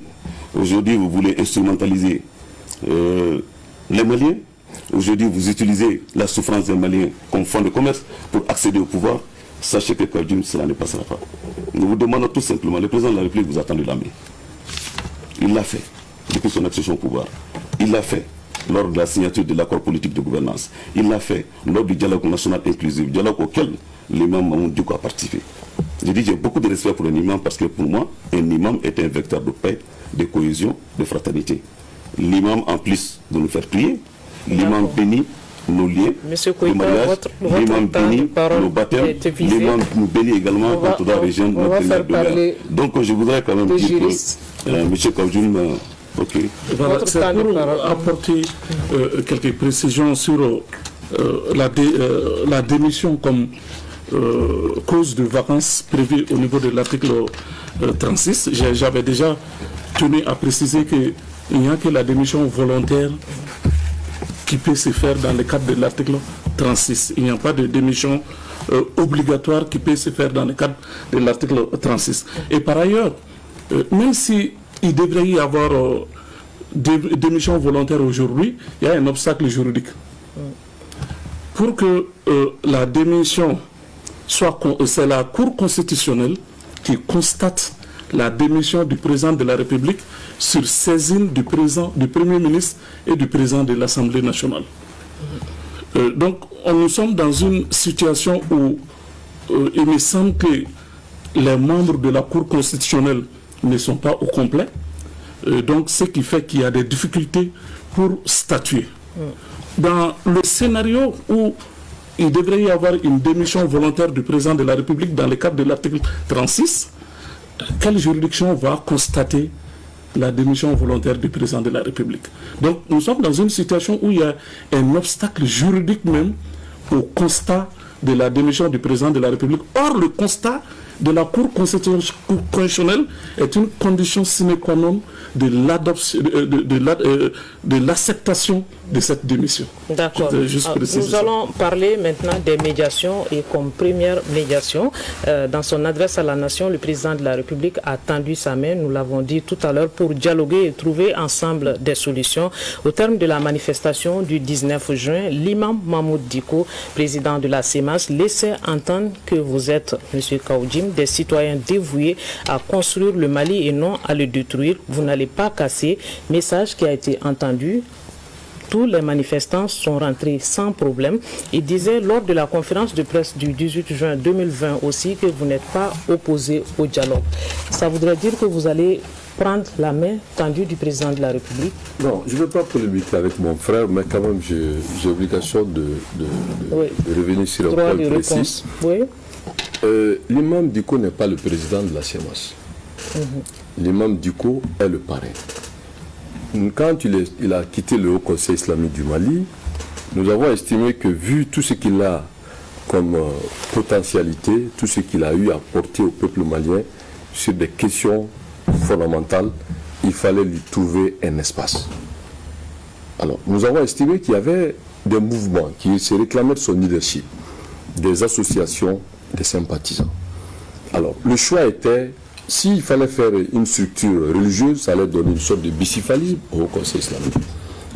Aujourd'hui, vous voulez instrumentaliser les Maliens. Aujourd'hui, vous utilisez la souffrance des Maliens comme fonds de commerce pour accéder au pouvoir. Sachez que Kaoudjim, cela ne passera pas. Nous vous demandons tout simplement, le président de la République vous a tendu la main. Il l'a fait depuis son accession au pouvoir. Il l'a fait lors de la signature de l'accord politique de gouvernance. Il l'a fait lors du dialogue national inclusif, dialogue auquel l'imam Mamoud Diko a participé. Je dis j'ai beaucoup de respect pour un imam parce que pour moi, un imam est un vecteur de paix, de cohésion, de fraternité. L'imam, en plus de nous faire prier, l'imam bénit nos liens, le mariage, l'imam bénit nos baptêmes, l'imam nous bénit également quand on doit rejoindre notre prière de l'air. Donc je voudrais quand même dire que M. Kaoudjim, ok. Voilà, c'est pour apporter quelques précisions sur la démission comme cause de vacances prévue au niveau de l'article 36. J'avais déjà tenu à préciser qu'il n'y a que la démission volontaire qui peut se faire dans le cadre de l'article 36. Il n'y a pas de démission obligatoire qui peut se faire dans le cadre de l'article 36. Et par ailleurs, même si il devrait y avoir des démissions volontaires aujourd'hui, il y a un obstacle juridique. Pour que la démission soit... C'est la Cour constitutionnelle qui constate la démission du président de la République sur saisine du Premier ministre et du président de l'Assemblée nationale. Donc, nous sommes dans une situation où il me semble que les membres de la Cour constitutionnelle ne sont pas au complet. Donc, ce qui fait qu'il y a des difficultés pour statuer. Dans le scénario où il devrait y avoir une démission volontaire du président de la République dans le cadre de l'article 36, quelle juridiction va constater la démission volontaire du président de la République? Donc nous sommes dans une situation où il y a un obstacle juridique même au constat de la démission du président de la République. Or, le constat de la Cour constitutionnelle est une condition sine qua non de l'acceptation de cette démission. D'accord. Nous allons parler maintenant des médiations et comme première médiation, dans son adresse à la nation, le président de la République a tendu sa main, nous l'avons dit tout à l'heure, pour dialoguer et trouver ensemble des solutions. Au terme de la manifestation du 19 juin, l'imam Mamoud Diko, président de la CEMAS, laissait entendre que vous êtes, M. Kaoudjim, des citoyens dévoués à construire le Mali et non à le détruire. Vous n'allez pas casser. Message qui a été entendu. Tous les manifestants sont rentrés sans problème. Il disait lors de la conférence de presse du 18 juin 2020 aussi que vous n'êtes pas opposé au dialogue. Ça voudrait dire que vous allez prendre la main tendue du président de la République? Non, je ne veux pas polémiquer avec mon frère, mais quand même j'ai l'obligation de revenir sur un point précis. Oui. L'imam Diko n'est pas le président de la CEMAS. L'imam Diko est le parrain. Quand il a quitté le Haut Conseil islamique du Mali, nous avons estimé que vu tout ce qu'il a comme potentialité, tout ce qu'il a eu à porter au peuple malien sur des questions fondamentales, il fallait lui trouver un espace. Alors, nous avons estimé qu'il y avait des mouvements qui se réclamaient de son leadership, des associations, des sympathisants. Alors, le choix était, s'il fallait faire une structure religieuse, ça allait donner une sorte de bicéphalisme au Conseil islamique.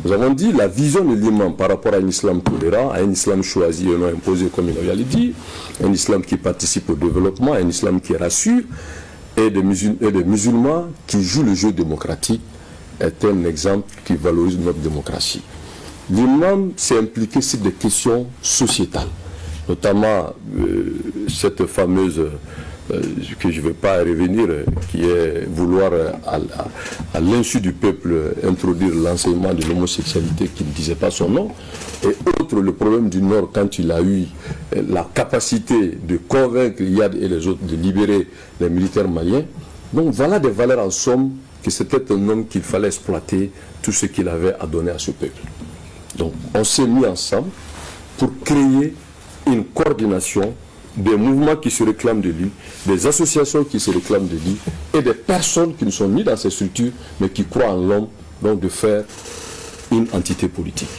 Nous avons dit la vision de l'imam par rapport à un islam tolérant, à un islam choisi et non imposé, comme il avait dit, un islam qui participe au développement, un islam qui rassure, et des musulmans qui jouent le jeu démocratique, est un exemple qui valorise notre démocratie. L'imam s'est impliqué sur des questions sociétales, notamment cette fameuse, que je ne vais pas revenir, qui est vouloir, à l'insu du peuple, introduire l'enseignement de l'homosexualité qui ne disait pas son nom, et autre, le problème du Nord, quand il a eu la capacité de convaincre Iyad et les autres de libérer les militaires maliens. Donc voilà des valeurs en somme, que c'était un homme qu'il fallait exploiter tout ce qu'il avait à donner à ce peuple. Donc on s'est mis ensemble pour créer une coordination des mouvements qui se réclament de lui, des associations qui se réclament de lui et des personnes qui ne sont ni dans ces structures mais qui croient en l'homme, donc de faire une entité politique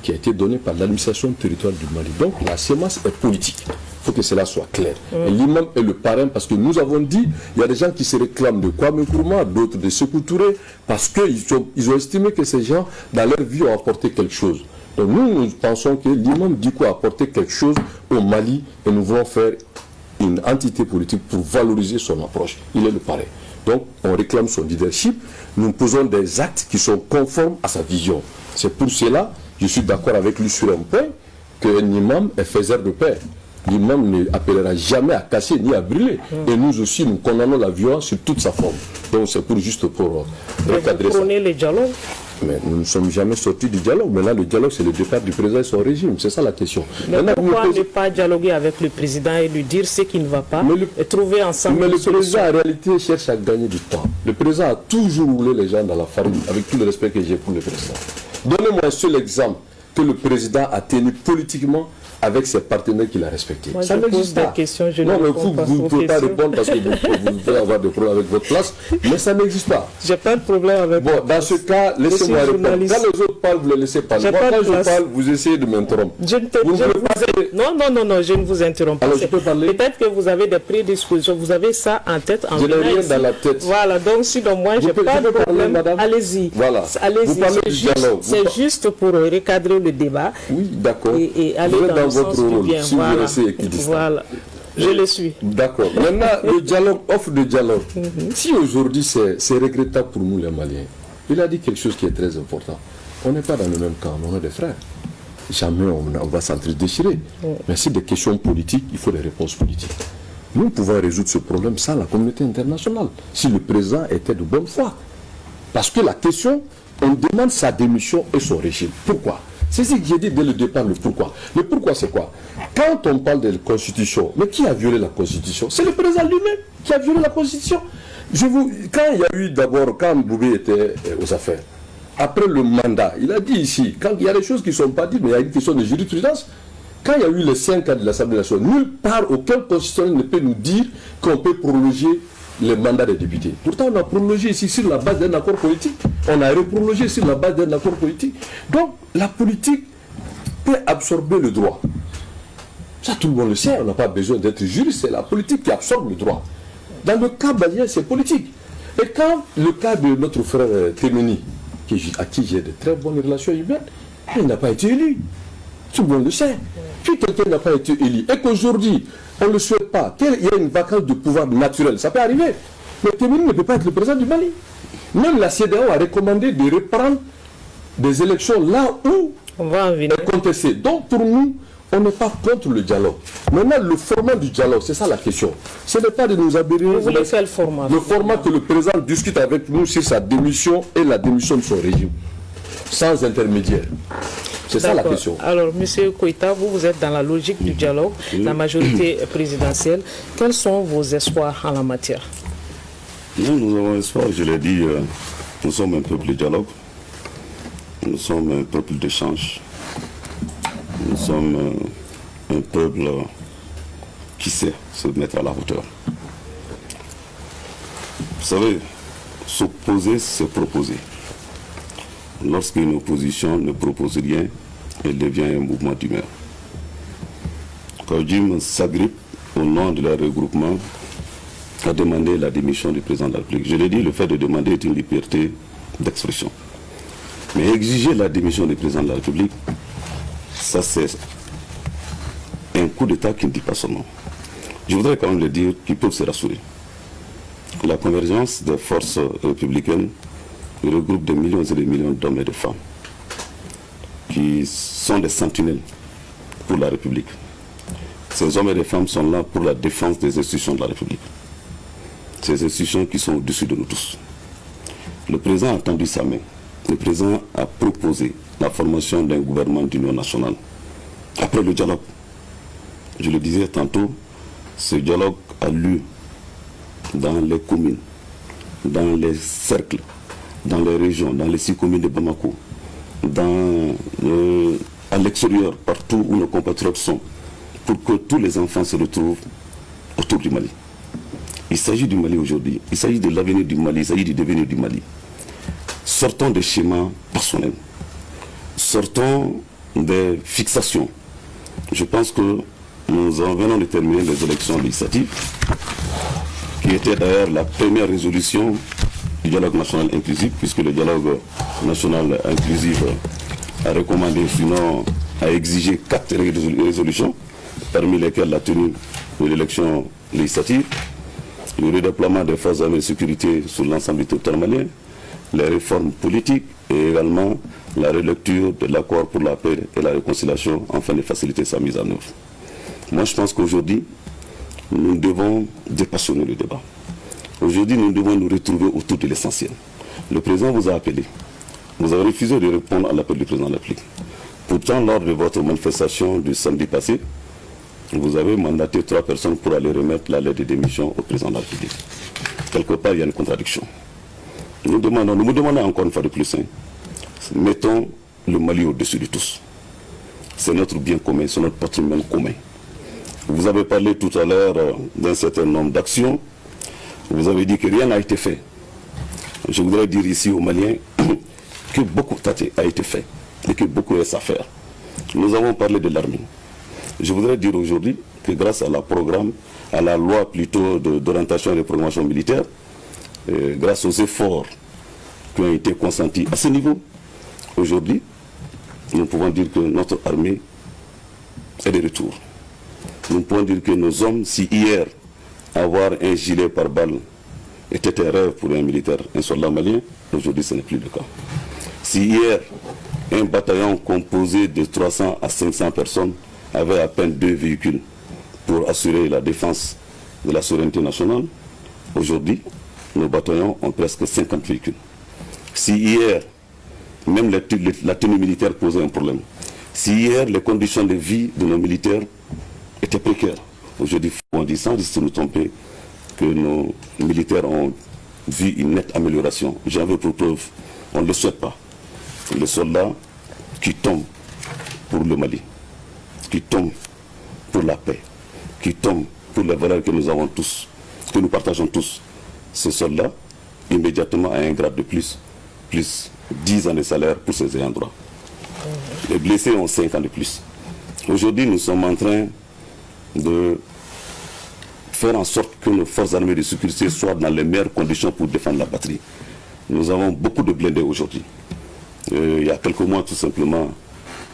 qui a été donnée par l'administration territoriale du Mali. Donc la sémence est politique. Il faut que cela soit clair. Et l'imam est le parrain parce que nous avons dit, il y a des gens qui se réclament de Kwame Nkrumah, d'autres de Sékou Touré, parce qu'ils ont estimé que ces gens, dans leur vie, ont apporté quelque chose. Donc nous pensons que l'imam Dicko a apporté quelque chose au Mali et nous voulons faire une entité politique pour valoriser son approche. Il est le parrain. Donc on réclame son leadership, nous posons des actes qui sont conformes à sa vision. C'est pour cela, je suis d'accord avec lui sur un point, qu'un imam est faiseur de paix. L'imam ne appellera jamais à casser ni à brûler. Et nous aussi, nous condamnons la violence sur toute sa forme. Donc c'est juste pour recadrer ça. Vous prenez le dialogue? Mais nous ne sommes jamais sortis du dialogue. Maintenant, le dialogue, c'est le départ du président et son régime. C'est ça la question. Mais pourquoi ne pas dialoguer avec le président et lui dire ce qui ne va pas et trouver ensemble une solution? Mais le président, en réalité, cherche à gagner du temps. Le président a toujours roulé les gens dans la farine, avec tout le respect que j'ai pour le président. Donnez-moi un seul exemple que le président a tenu politiquement avec ses partenaires qu'il a respectés. Moi, ça n'existe pas. Non, mais vous ne pouvez pas répondre parce que vous pouvez avoir des problèmes avec votre place, mais ça n'existe pas. J'ai pas de problème avec Bon, dans ce cas, laissez-moi répondre. Quand les autres parlent, vous les laissez parler. Moi, quand je parle, vous essayez de m'interrompre. Non, je ne vous interromps pas. Alors, je peux parler? Peut-être que vous avez des prédispositions, vous avez ça en tête. Je n'ai rien dans la tête. Voilà, donc sinon, moi, je n'ai pas de problème. Allez-y. Voilà. Allez-y. C'est juste pour recadrer le débat. Oui, d'accord. Et aller dans votre rôle, si vous restez équidistant. Voilà, je le suis. D'accord. Maintenant, le dialogue, offre de dialogue. Si aujourd'hui c'est regrettable pour nous les Maliens, il a dit quelque chose qui est très important. On n'est pas dans le même camp, on est des frères. Jamais on va s'entre-déchirer. Mais si des questions politiques, il faut des réponses politiques. Nous pouvons résoudre ce problème sans la communauté internationale, si le président était de bonne foi. Parce que la question, on demande sa démission et son régime. Pourquoi? C'est ce que j'ai dit dès le départ, le pourquoi. Le pourquoi, c'est quoi? Quand on parle de la Constitution, mais qui a violé la Constitution? C'est le président lui-même qui a violé la Constitution. Quand il y a eu d'abord, quand Boubé était aux affaires, après le mandat, il a dit ici, quand il y a des choses qui ne sont pas dites, mais il y a une question de jurisprudence, quand il y a eu les 5 ans de l'Assemblée nationale, nulle part, aucun constitutionnel ne peut nous dire qu'on peut prolonger les mandats des députés. Pourtant, on a prolongé ici sur la base d'un accord politique. On a reprolongé sur la base d'un accord politique. Donc, la politique peut absorber le droit. Ça, tout le monde le sait. On n'a pas besoin d'être juriste. C'est la politique qui absorbe le droit. Dans le cas malien, c'est politique. Et quand le cas de notre frère Temeni, à qui j'ai de très bonnes relations humaines, il n'a pas été élu. Tout le monde le sait. Si quelqu'un n'a pas été élu et qu'aujourd'hui, on ne le souhaite pas, qu'il y ait une vacance de pouvoir naturel, ça peut arriver. Mais Temeni ne peut pas être le président du Mali. Même la CEDEAO a recommandé de reprendre des élections là où on va en venir. Est contesté. Donc pour nous, on n'est pas contre le dialogue. Maintenant, le format du dialogue, c'est ça la question. Ce n'est pas de nous aberrer. Vous voulez faire le format? Le format que le président discute avec nous sur sa démission et la démission de son régime. Sans intermédiaire. C'est ça la question. Alors, M. Koïta, vous êtes dans la logique du dialogue, la majorité présidentielle. Quels sont vos espoirs en la matière? Nous avons espoir, je l'ai dit, nous sommes un peuple de dialogue, nous sommes un peuple d'échange, nous sommes un peuple qui sait se mettre à la hauteur. Vous savez, s'opposer, c'est proposer. Lorsqu'une opposition ne propose rien, elle devient un mouvement d'humeur. Kaoudjim s'agrippe au nom de leur regroupement à demander la démission du président de la République. Je l'ai dit, le fait de demander est une liberté d'expression. Mais exiger la démission du président de la République, ça c'est un coup d'État qui ne dit pas son nom. Je voudrais quand même le dire qu'ils peuvent se rassurer. La convergence des forces républicaines regroupe des millions et des millions d'hommes et de femmes qui sont des sentinelles pour la République. Ces hommes et des femmes sont là pour la défense des institutions de la République. Ces institutions qui sont au-dessus de nous tous. Le président a tendu sa main. Le président a proposé la formation d'un gouvernement d'union nationale. Après le dialogue, je le disais tantôt, ce dialogue a lieu dans les communes, dans les cercles, dans les régions, dans les 6 communes de Bamako, à l'extérieur, partout où nos compatriotes sont, pour que tous les enfants se retrouvent autour du Mali. Il s'agit du Mali aujourd'hui, il s'agit de l'avenir du Mali, il s'agit du devenir du Mali. Sortons des schémas personnels, sortons des fixations. Je pense que nous venons de terminer les élections législatives, qui était d'ailleurs la première résolution du dialogue national inclusif, puisque le dialogue national inclusif a recommandé, sinon a exigé 4 résolutions, parmi lesquelles la tenue de l'élection législative, le redéploiement des forces armées de sécurité sur l'ensemble du territoire malien, les réformes politiques et également la relecture de l'accord pour la paix et la réconciliation afin de faciliter sa mise en œuvre. Moi, je pense qu'aujourd'hui, nous devons dépassionner le débat. Aujourd'hui, nous devons nous retrouver autour de l'essentiel. Le président vous a appelé. Vous avez refusé de répondre à l'appel du président de la République. Pourtant, lors de votre manifestation du samedi passé, vous avez mandaté 3 personnes pour aller remettre la lettre de démission au président de la République. Quelque part, il y a une contradiction. Nous demandons encore une fois de plus, mettons le Mali au-dessus de tous. C'est notre bien commun, c'est notre patrimoine commun. Vous avez parlé tout à l'heure d'un certain nombre d'actions. Vous avez dit que rien n'a été fait. Je voudrais dire ici aux Maliens que beaucoup a été fait et que beaucoup reste à faire. Nous avons parlé de l'armée. Je voudrais dire aujourd'hui que grâce à la loi plutôt d'orientation et de programmation militaire, grâce aux efforts qui ont été consentis à ce niveau, aujourd'hui, nous pouvons dire que notre armée est de retour. Nous pouvons dire que nos hommes, si hier, avoir un gilet par balle était un rêve pour un militaire, un soldat malien, aujourd'hui ce n'est plus le cas. Si hier, un bataillon composé de 300 à 500 personnes avait à peine 2 véhicules pour assurer la défense de la souveraineté nationale, aujourd'hui, nos bataillons ont presque 50 véhicules. Si hier, même la tenue militaire posait un problème, si hier, les conditions de vie de nos militaires étaient précaires, aujourd'hui, on dit sans risque de nous tromper que nos militaires ont vu une nette amélioration. J'en veux pour preuve, on ne le souhaite pas. Les soldats qui tombent pour le Mali, qui tombent pour la paix, qui tombent pour les valeurs que nous avons tous, que nous partageons tous, ces soldats, immédiatement à un grade de plus 10 ans de salaire pour ces ayants droit. Les blessés ont 5 ans de plus. Aujourd'hui, nous sommes en train de faire en sorte que nos forces armées de sécurité soient dans les meilleures conditions pour défendre la patrie. Nous avons beaucoup de blindés aujourd'hui. Il y a quelques mois, tout simplement,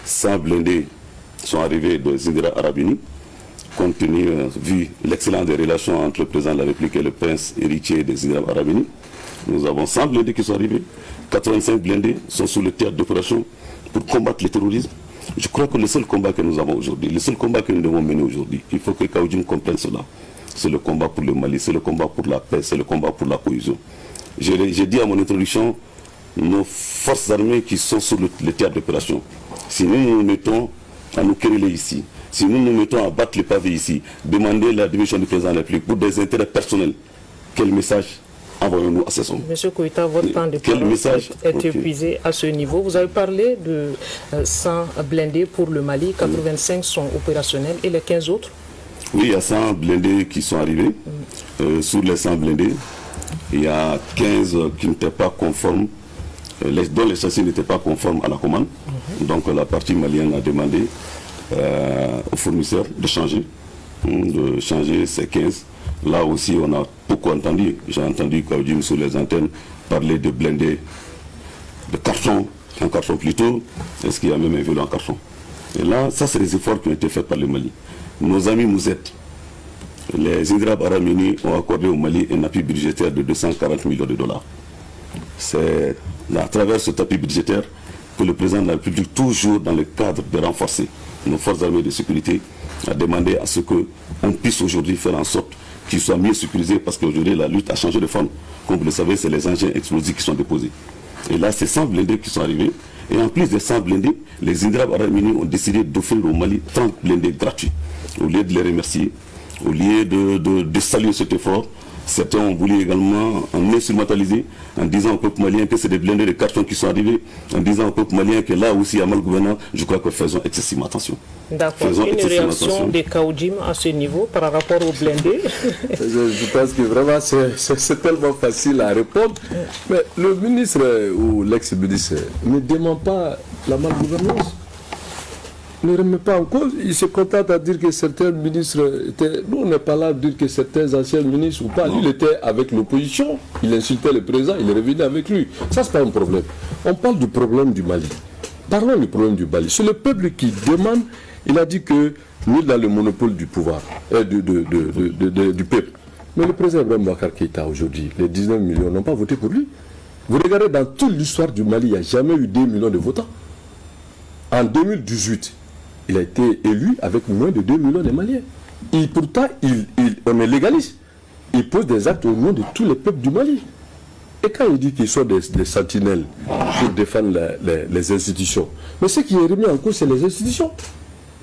100 blindés sont arrivés des Émirats arabes unis, compte tenu, vu l'excellence des relations entre le président de la République et le prince héritier des Émirats arabes unis. Nous avons 100 blindés qui sont arrivés, 85 blindés sont sur le théâtre d'opération pour combattre le terrorisme. Je crois que le seul combat que nous avons aujourd'hui, le seul combat que nous devons mener aujourd'hui, il faut que Kaoudjim comprenne cela. C'est le combat pour le Mali, c'est le combat pour la paix, c'est le combat pour la cohésion. J'ai dit à mon introduction, nos forces armées qui sont sur le théâtre d'opération, si nous nous mettons à nous quereller ici, si nous nous mettons à battre les pavés ici, demander la démission du président de la République pour des intérêts personnels, quel message envoyons-nous à ces hommes? Monsieur Koïta, votre temps de parole est épuisé à ce niveau. Vous avez parlé de 100 blindés pour le Mali, 85 sont opérationnels et les 15 autres? Oui, il y a 100 blindés qui sont arrivés. Sur les 100 blindés, il y a 15 qui n'étaient pas conformes, dont les châssis n'étaient pas conformes à la commande. Donc la partie malienne a demandé aux fournisseurs de changer ces 15. Là aussi, on a beaucoup entendu. J'ai entendu Kaoudjim sur les antennes parler de blindés, de cartons en carton plutôt, est-ce qu'il y a même un vélo en carton? Et là, ça c'est des efforts qui ont été faits par le Mali. Nos amis nous aident. Les Émirats arabes unis ont accordé au Mali un appui budgétaire de 240 millions de dollars. C'est à travers cet appui budgétaire que le président de la République, toujours dans le cadre de renforcer nos forces armées de sécurité, a demandé à ce qu'on puisse aujourd'hui faire en sorte qu'ils soient mieux sécurisés, parce qu'aujourd'hui la lutte a changé de forme. Comme vous le savez, c'est les engins explosifs qui sont déposés. Et là, c'est 100 blindés qui sont arrivés. Et en plus des 100 blindés, les Émirats arabes unis ont décidé d'offrir au Mali 30 blindés gratuits. Au lieu de les remercier, au lieu de saluer cet effort, certains ont voulu également en instrumentaliser en disant au peuple malien que c'est des blindés de carton qui sont arrivés, en disant au peuple malien que là aussi il y a mal gouvernance. Je crois que faisons excessivement attention. D'accord. Une réaction des Kaoudim à ce niveau par rapport aux blindés? Je pense que vraiment c'est tellement facile à répondre. Mais le ministre ou l'ex-ministre ne dément pas la malgouvernance. Ne remet pas en cause, il se contente à dire que certains ministres étaient... Nous, on n'est pas là à dire que certains anciens ministres ou pas. Lui, il était avec l'opposition, il insultait le président, il est revenu avec lui. Ça, c'est pas un problème. On parle du problème du Mali. Parlons du problème du Mali. C'est le peuple qui demande, il a dit que nous, dans le monopole du pouvoir, du peuple. Mais le président Ibrahim Boubacar Keïta, aujourd'hui, les 19 millions n'ont pas voté pour lui. Vous regardez, dans toute l'histoire du Mali, il n'y a jamais eu 2 millions de votants. En 2018, il a été élu avec moins de 2 millions de Maliens. Et pourtant, on est légaliste. Il pose des actes au nom de tous les peuples du Mali. Et quand il dit qu'ils sont des sentinelles pour défendre les institutions, mais ce qui est remis en cause, c'est les institutions.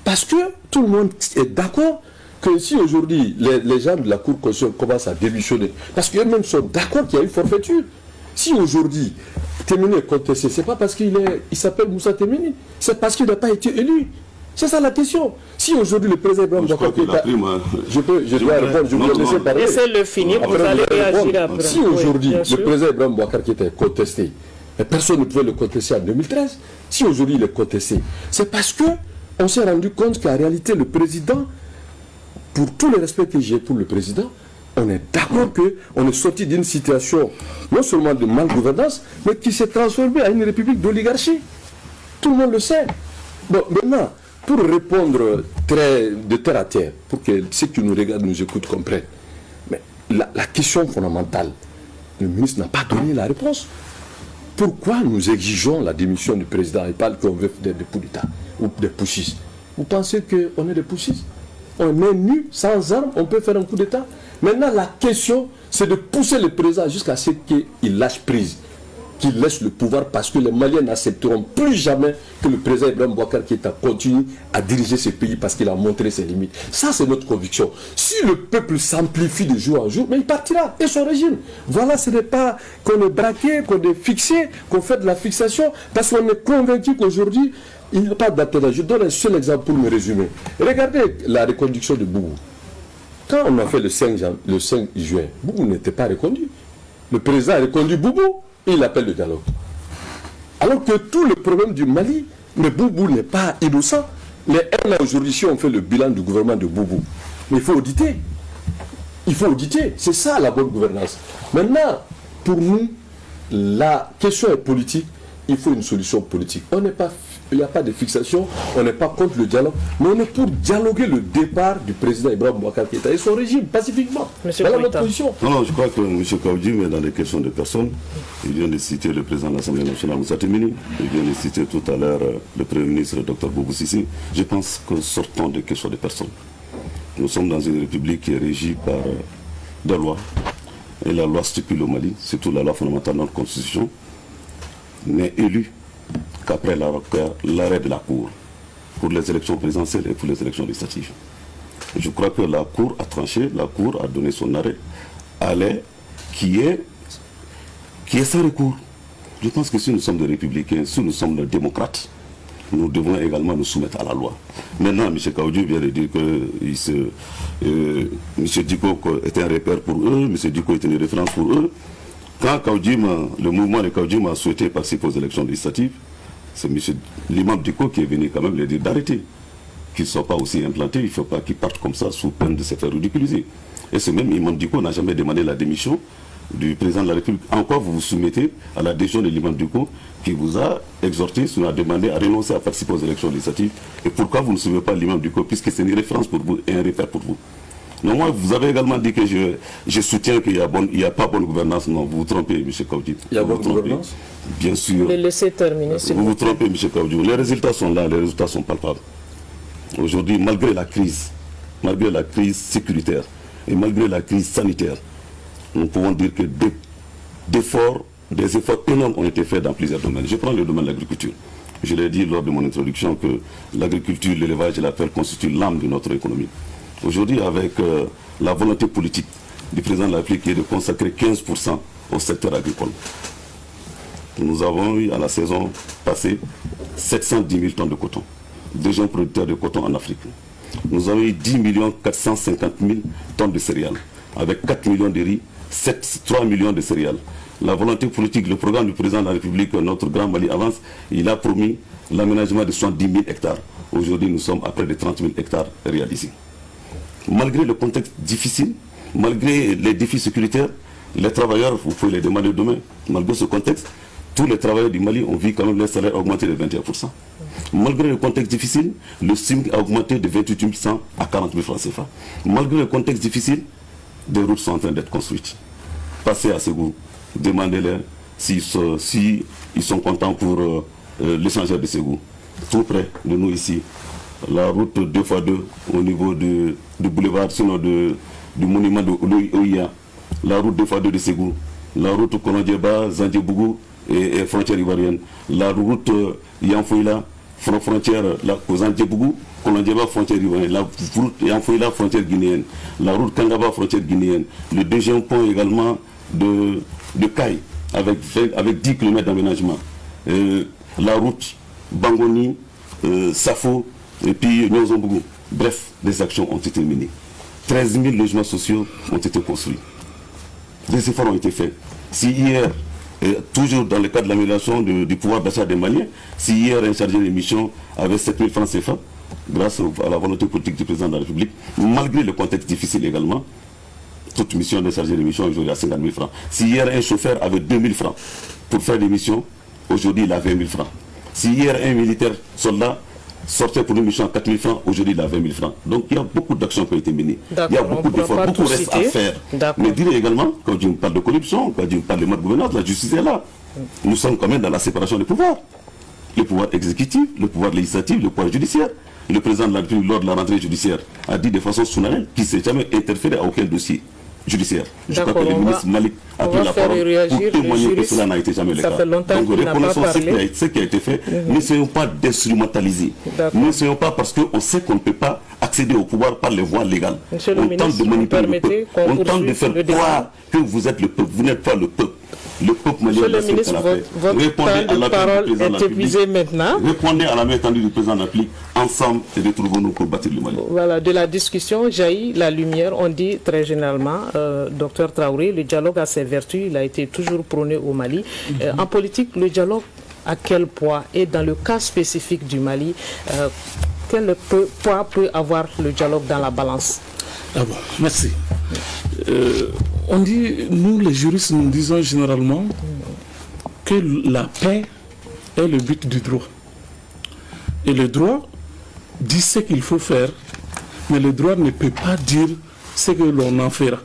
Parce que tout le monde est d'accord que si aujourd'hui les gens de la Cour constitutionnelle commencent à démissionner, parce qu'eux-mêmes sont d'accord qu'il y a eu forfaiture. Si aujourd'hui Temini est contesté, ce n'est pas parce qu'il s'appelle Moussa Temini, c'est parce qu'il n'a pas été élu. C'est ça la question. Si aujourd'hui le président Ibrahim Boubacar Keïta... Je dois répondre, je vais laisser parler. Laissez-le finir, vous allez réagir après. Si aujourd'hui le président Ibrahim Boubacar Keïta est contesté, et personne ne pouvait le contester en 2013, si aujourd'hui il est contesté, c'est parce qu'on s'est rendu compte qu'en réalité le président, pour tout le respect que j'ai pour le président, on est d'accord qu'on est sorti d'une situation non seulement de malgouvernance, mais qui s'est transformée en une république d'oligarchie. Tout le monde le sait. Bon, maintenant, pour répondre de terre à terre, pour que ceux qui nous regardent, nous écoutent, comprennent, mais la question fondamentale, le ministre n'a pas donné la réponse. Pourquoi nous exigeons la démission du président et pas qu'on veut faire des coups d'État ou des putschistes? Vous pensez qu'on est des putschistes? On est nus, sans armes, on peut faire un coup d'État? Maintenant, la question, c'est de pousser le président jusqu'à ce qu'il lâche prise, qu'il laisse le pouvoir, parce que les Maliens n'accepteront plus jamais que le président Ibrahim Boubacar Keïta continue à diriger ce pays parce qu'il a montré ses limites. Ça, c'est notre conviction. Si le peuple s'amplifie de jour en jour, mais il partira, et son régime. Voilà, ce n'est pas qu'on est braqué, qu'on est fixé, qu'on fait de la fixation, parce qu'on est convaincu qu'aujourd'hui, il n'y a pas d'attentat. Je donne un seul exemple pour me résumer. Regardez la reconduction de Boubou. Quand on a fait le 5 juin, Boubou n'était pas reconduit. Le président a reconduit Boubou, et il appelle le dialogue. Alors que tout le problème du Mali, mais Boubou n'est pas innocent. Les un an aujourd'hui, si on fait le bilan du gouvernement de Boubou, mais il faut auditer. Il faut auditer. C'est ça la bonne gouvernance. Maintenant, pour nous, la question est politique. Il faut une solution politique. Il n'y a pas de fixation, on n'est pas contre le dialogue, mais on est pour dialoguer le départ du président Ibrahim Boubacar Keïta et son régime pacifiquement. Voilà notre position. Non, je crois que M. Kaoudim est dans des questions de personnes. Il vient de citer le président de l'Assemblée nationale, Moussa Temini. Il vient de citer tout à l'heure le Premier ministre, Dr Boubou Sissi. Je pense que sortons des questions de personnes. Nous sommes dans une république qui est régie par des lois. Et la loi stipule au Mali, surtout la loi fondamentale de notre constitution, n'est élue qu'après l'arrêt de la Cour pour les élections présidentielles et pour les élections législatives. Je crois que la Cour a tranché, la Cour a donné son arrêt, qui est sans recours. Je pense que si nous sommes des républicains, si nous sommes des démocrates, nous devons également nous soumettre à la loi. Maintenant, M. Kaoudim vient de dire que M. Diko était un repère pour eux, M. Diko était une référence pour eux. Quand le mouvement de Kaoudim a souhaité participer aux élections législatives, c'est l'imam Diko qui est venu quand même leur dire d'arrêter. Qu'ils ne soient pas aussi implantés, il ne faut pas qu'ils partent comme ça sous peine de se faire ridiculiser. Et ce même imam Diko n'a jamais demandé la démission du président de la République. En quoi vous vous soumettez à la décision de l'imam Diko qui vous a exhorté, qui vous a demandé à renoncer à participer aux élections législatives? Et pourquoi vous ne suivez pas l'imam Diko, puisque c'est une référence pour vous et un repère pour vous? Non, moi, vous avez également dit que je soutiens qu'il n'y a pas bonne gouvernance. Non, vous vous trompez, M. Kaoudji. Il y a bonne gouvernance? Bien sûr. Les laisser terminer. Vous vous trompez, M. Kaoudji. Les résultats sont là, les résultats sont palpables. Aujourd'hui, malgré la crise sécuritaire et malgré la crise sanitaire, nous pouvons dire que des efforts énormes ont été faits dans plusieurs domaines. Je prends le domaine de l'agriculture. Je l'ai dit lors de mon introduction que l'agriculture, l'élevage et la pêche constituent l'âme de notre économie. Aujourd'hui, avec la volonté politique du président de la République qui est de consacrer 15% au secteur agricole, nous avons eu à la saison passée 710 000 tonnes de coton. Deuxième producteur de coton en Afrique. Nous avons eu 10 450 000 tonnes de céréales, avec 4 millions de riz, 3 millions de céréales. La volonté politique, le programme du président de la République, notre grand Mali avance, il a promis l'aménagement de 70 000 hectares. Aujourd'hui, nous sommes à près de 30 000 hectares réalisés. Malgré le contexte difficile, malgré les défis sécuritaires, les travailleurs, vous pouvez les demander demain, malgré ce contexte, tous les travailleurs du Mali ont vu quand même leur salaire augmenter de 21%. Malgré le contexte difficile, le SMIC a augmenté de 28 100 à 40 000 francs CFA. Malgré le contexte difficile, des routes sont en train d'être construites. Passez à Ségou, demandez-leur s'ils sont contents pour l'échangeur de Ségou. Tout près de nous ici, la route 2x2 au niveau du boulevard, sinon du monument de Ouya, la route 2x2 de Ségou, la route Kolondjeba, Zandjebougou et frontière ivoirienne, la route Yanfouila, frontière Zandjebougou, Kolondjeba, frontière ivoirienne, la route Yanfouila, frontière guinéenne, la route Kangaba, frontière guinéenne, le deuxième pont également de Caille, avec 10 km d'aménagement, la route Bangoni, Safo, et puis Nyonzombougou. Bref, des actions ont été menées. 13 000 logements sociaux ont été construits. Des efforts ont été faits. Si hier, toujours dans le cadre de l'amélioration du pouvoir d'achat des Maliens, si hier un chargé de mission avait 7 000 francs CFA, grâce à la volonté politique du président de la République, malgré le contexte difficile également, toute mission de chargé de mission aujourd'hui à 50 000 francs. Si hier un chauffeur avait 2 000 francs pour faire des missions, aujourd'hui il a 20 000 francs. Si hier un militaire soldat sortait pour une mission à 4 000 francs, aujourd'hui il a 20 000 francs. Donc il y a beaucoup d'actions qui ont été menées. Il y a beaucoup d'efforts, beaucoup reste à faire. Mais dire également, quand on parle de corruption, quand on parle de mode gouvernance, la justice est là. Nous sommes quand même dans la séparation des pouvoirs. Le pouvoir exécutif, le pouvoir législatif, le pouvoir judiciaire. Le président de la République, lors de la rentrée judiciaire, a dit de façon solennelle qu'il ne s'est jamais interféré à aucun dossier judiciaire. Je crois que le ministre Malik a pris la parole pour témoigner que cela n'a été jamais le cas. Donc reconnaissons ce qui a été fait. N'essayons pas d'instrumentaliser. N'essayons pas parce qu'on sait qu'on ne peut pas accéder au pouvoir par les voies légales. On tente de manipuler le peuple. On tente de faire croire que vous êtes le peuple. Vous n'êtes pas le peuple. Le peuple malien, Monsieur le ministre, votre temps de parole est épuisé maintenant. Répondez à la main tendue du président de la République. Ensemble, et retrouvons-nous pour bâtir le Mali. Voilà, de la discussion jaillit la lumière. On dit très généralement, docteur Traoré, le dialogue a ses vertus. Il a été toujours prôné au Mali. En politique, le dialogue a quel poids? Et dans le cas spécifique du Mali, quel poids peut avoir le dialogue dans la balance? Ah bon, merci. On dit, nous les juristes, nous disons généralement que la paix est le but du droit. Et le droit dit ce qu'il faut faire, mais le droit ne peut pas dire ce que l'on en fera.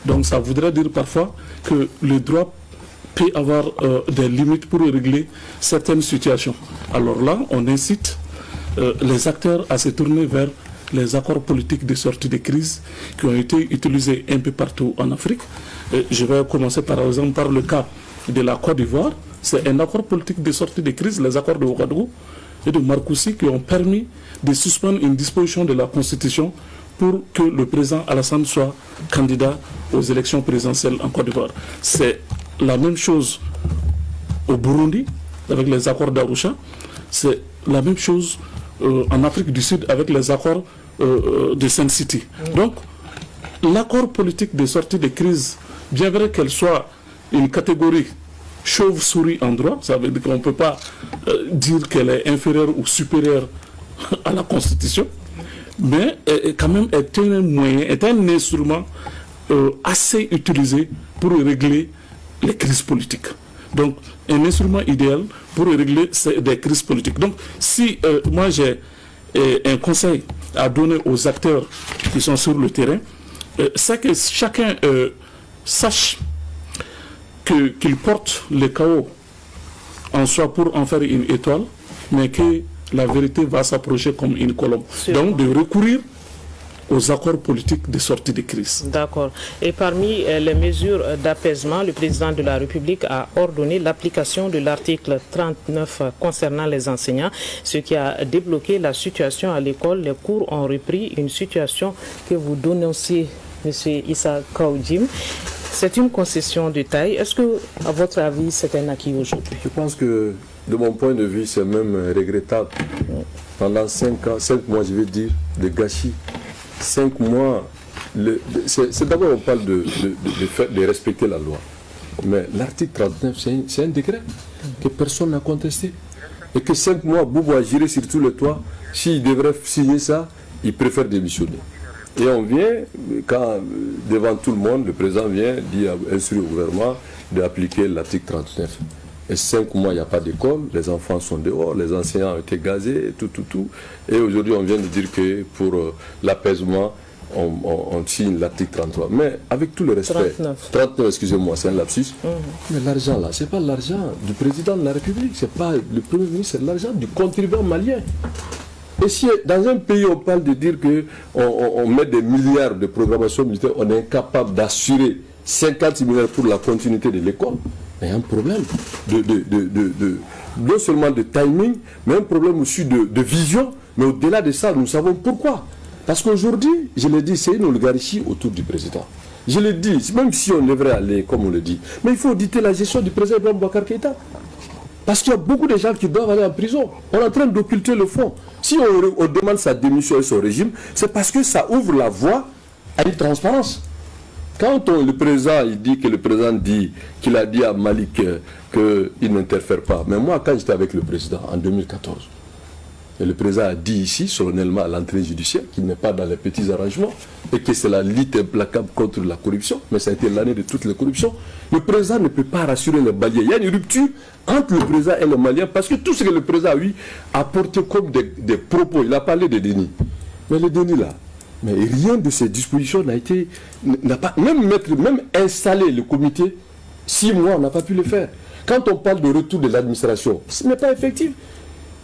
Donc ça voudrait dire parfois que le droit peut avoir des limites pour régler certaines situations. Alors là, on incite les acteurs à se tourner vers les accords politiques de sortie de crise qui ont été utilisés un peu partout en Afrique. Je vais commencer par exemple par le cas de la Côte d'Ivoire. C'est un accord politique de sortie de crise, les accords de Ouagadougou et de Marcoussis, qui ont permis de suspendre une disposition de la Constitution pour que le président Alassane soit candidat aux élections présidentielles en Côte d'Ivoire. C'est la même chose au Burundi avec les accords d'Arusha. C'est la même chose en Afrique du Sud avec les accords de Sun City. Donc, l'accord politique de sortie de crise, bien vrai qu'elle soit une catégorie chauve-souris en droit, ça veut dire qu'on ne peut pas dire qu'elle est inférieure ou supérieure à la Constitution, mais quand même est un moyen, est un instrument assez utilisé pour régler les crises politiques. Donc, un instrument idéal pour régler des crises politiques. Donc, si moi j'ai un conseil à donner aux acteurs qui sont sur le terrain, c'est que chacun sache qu'il porte le chaos en soi pour en faire une étoile, mais que la vérité va s'approcher comme une colombe. Donc, de recourir aux accords politiques de sortie de crise. D'accord. Et parmi les mesures d'apaisement, le président de la République a ordonné l'application de l'article 39 concernant les enseignants, ce qui a débloqué la situation à l'école. Les cours ont repris, une situation que vous dénoncez, M. Issa Kaoudim. C'est une concession de taille. Est-ce que, à votre avis, c'est un acquis aujourd'hui? Je pense que, de mon point de vue, c'est même regrettable. Pendant 5 mois, je vais dire, de gâchis. 5 mois, c'est d'abord on parle de respecter la loi. Mais l'article 39, c'est un décret que personne n'a contesté. Et que 5 mois, Boubou a géré sur tous les toits. S'il devrait signer ça, il préfère démissionner. Et on vient, quand devant tout le monde, le président vient dire, instruire au gouvernement d'appliquer l'article 39. Et 5 mois, il n'y a pas d'école, les enfants sont dehors, les enseignants ont été gazés, tout. Et aujourd'hui, on vient de dire que pour l'apaisement, on signe l'article 33. Mais avec tout le respect, 39, excusez-moi, c'est un lapsus, mais l'argent là, c'est pas l'argent du président de la République, c'est pas le Premier ministre, c'est l'argent du contribuable malien. Et si dans un pays on parle de dire qu'on met des milliards de programmation militaire, on est incapable d'assurer 50 milliards pour la continuité de l'école, il y a un problème non seulement de timing, mais un problème aussi de vision. Mais au-delà de ça, nous savons pourquoi. Parce qu'aujourd'hui, je l'ai dit, c'est une oligarchie autour du président. Je l'ai dit, même si on devrait aller, comme on le dit, mais il faut auditer la gestion du président Ibrahim Boubacar Keïta. Parce qu'il y a beaucoup de gens qui doivent aller en prison. On est en train d'occulter le fond. Si on demande sa démission et son régime, c'est parce que ça ouvre la voie à une transparence. Quand le président il dit que le président dit qu'il a dit à Malik qu'il n'interfère pas, mais moi quand j'étais avec le président en 2014, et le président a dit ici solennellement à l'entrée judiciaire qu'il n'est pas dans les petits arrangements et que c'est la lutte implacable contre la corruption, mais ça a été l'année de toutes les corruptions. Le président ne peut pas rassurer les Maliens. Il y a une rupture entre le président et les Maliens parce que tout ce que le président a eu a porté comme des propos. Il a parlé de déni. Mais le déni là, mais rien de ces dispositions n'a été, même installer le comité, 6 mois, on n'a pas pu le faire. Quand on parle de retour de l'administration, ce n'est pas effectif.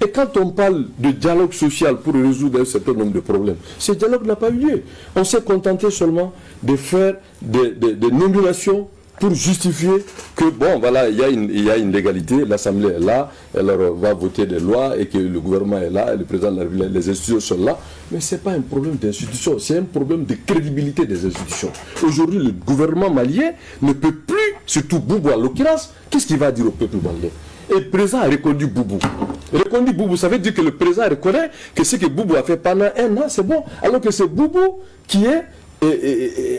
Et quand on parle de dialogue social pour résoudre un certain nombre de problèmes, ce dialogue n'a pas eu lieu. On s'est contenté seulement de faire des nominations pour justifier que, bon, voilà, il y a une légalité, l'Assemblée est là, elle va voter des lois et que le gouvernement est là, et le président de la République, les institutions sont là. Mais ce n'est pas un problème d'institution, c'est un problème de crédibilité des institutions. Aujourd'hui, le gouvernement malien ne peut plus, surtout Boubou en l'occurrence, qu'est-ce qu'il va dire au peuple malien? Et le président a reconnu Boubou. Reconnu Boubou, ça veut dire que le président reconnaît que ce que Boubou a fait pendant 1 an, c'est bon. Alors que c'est Boubou qui est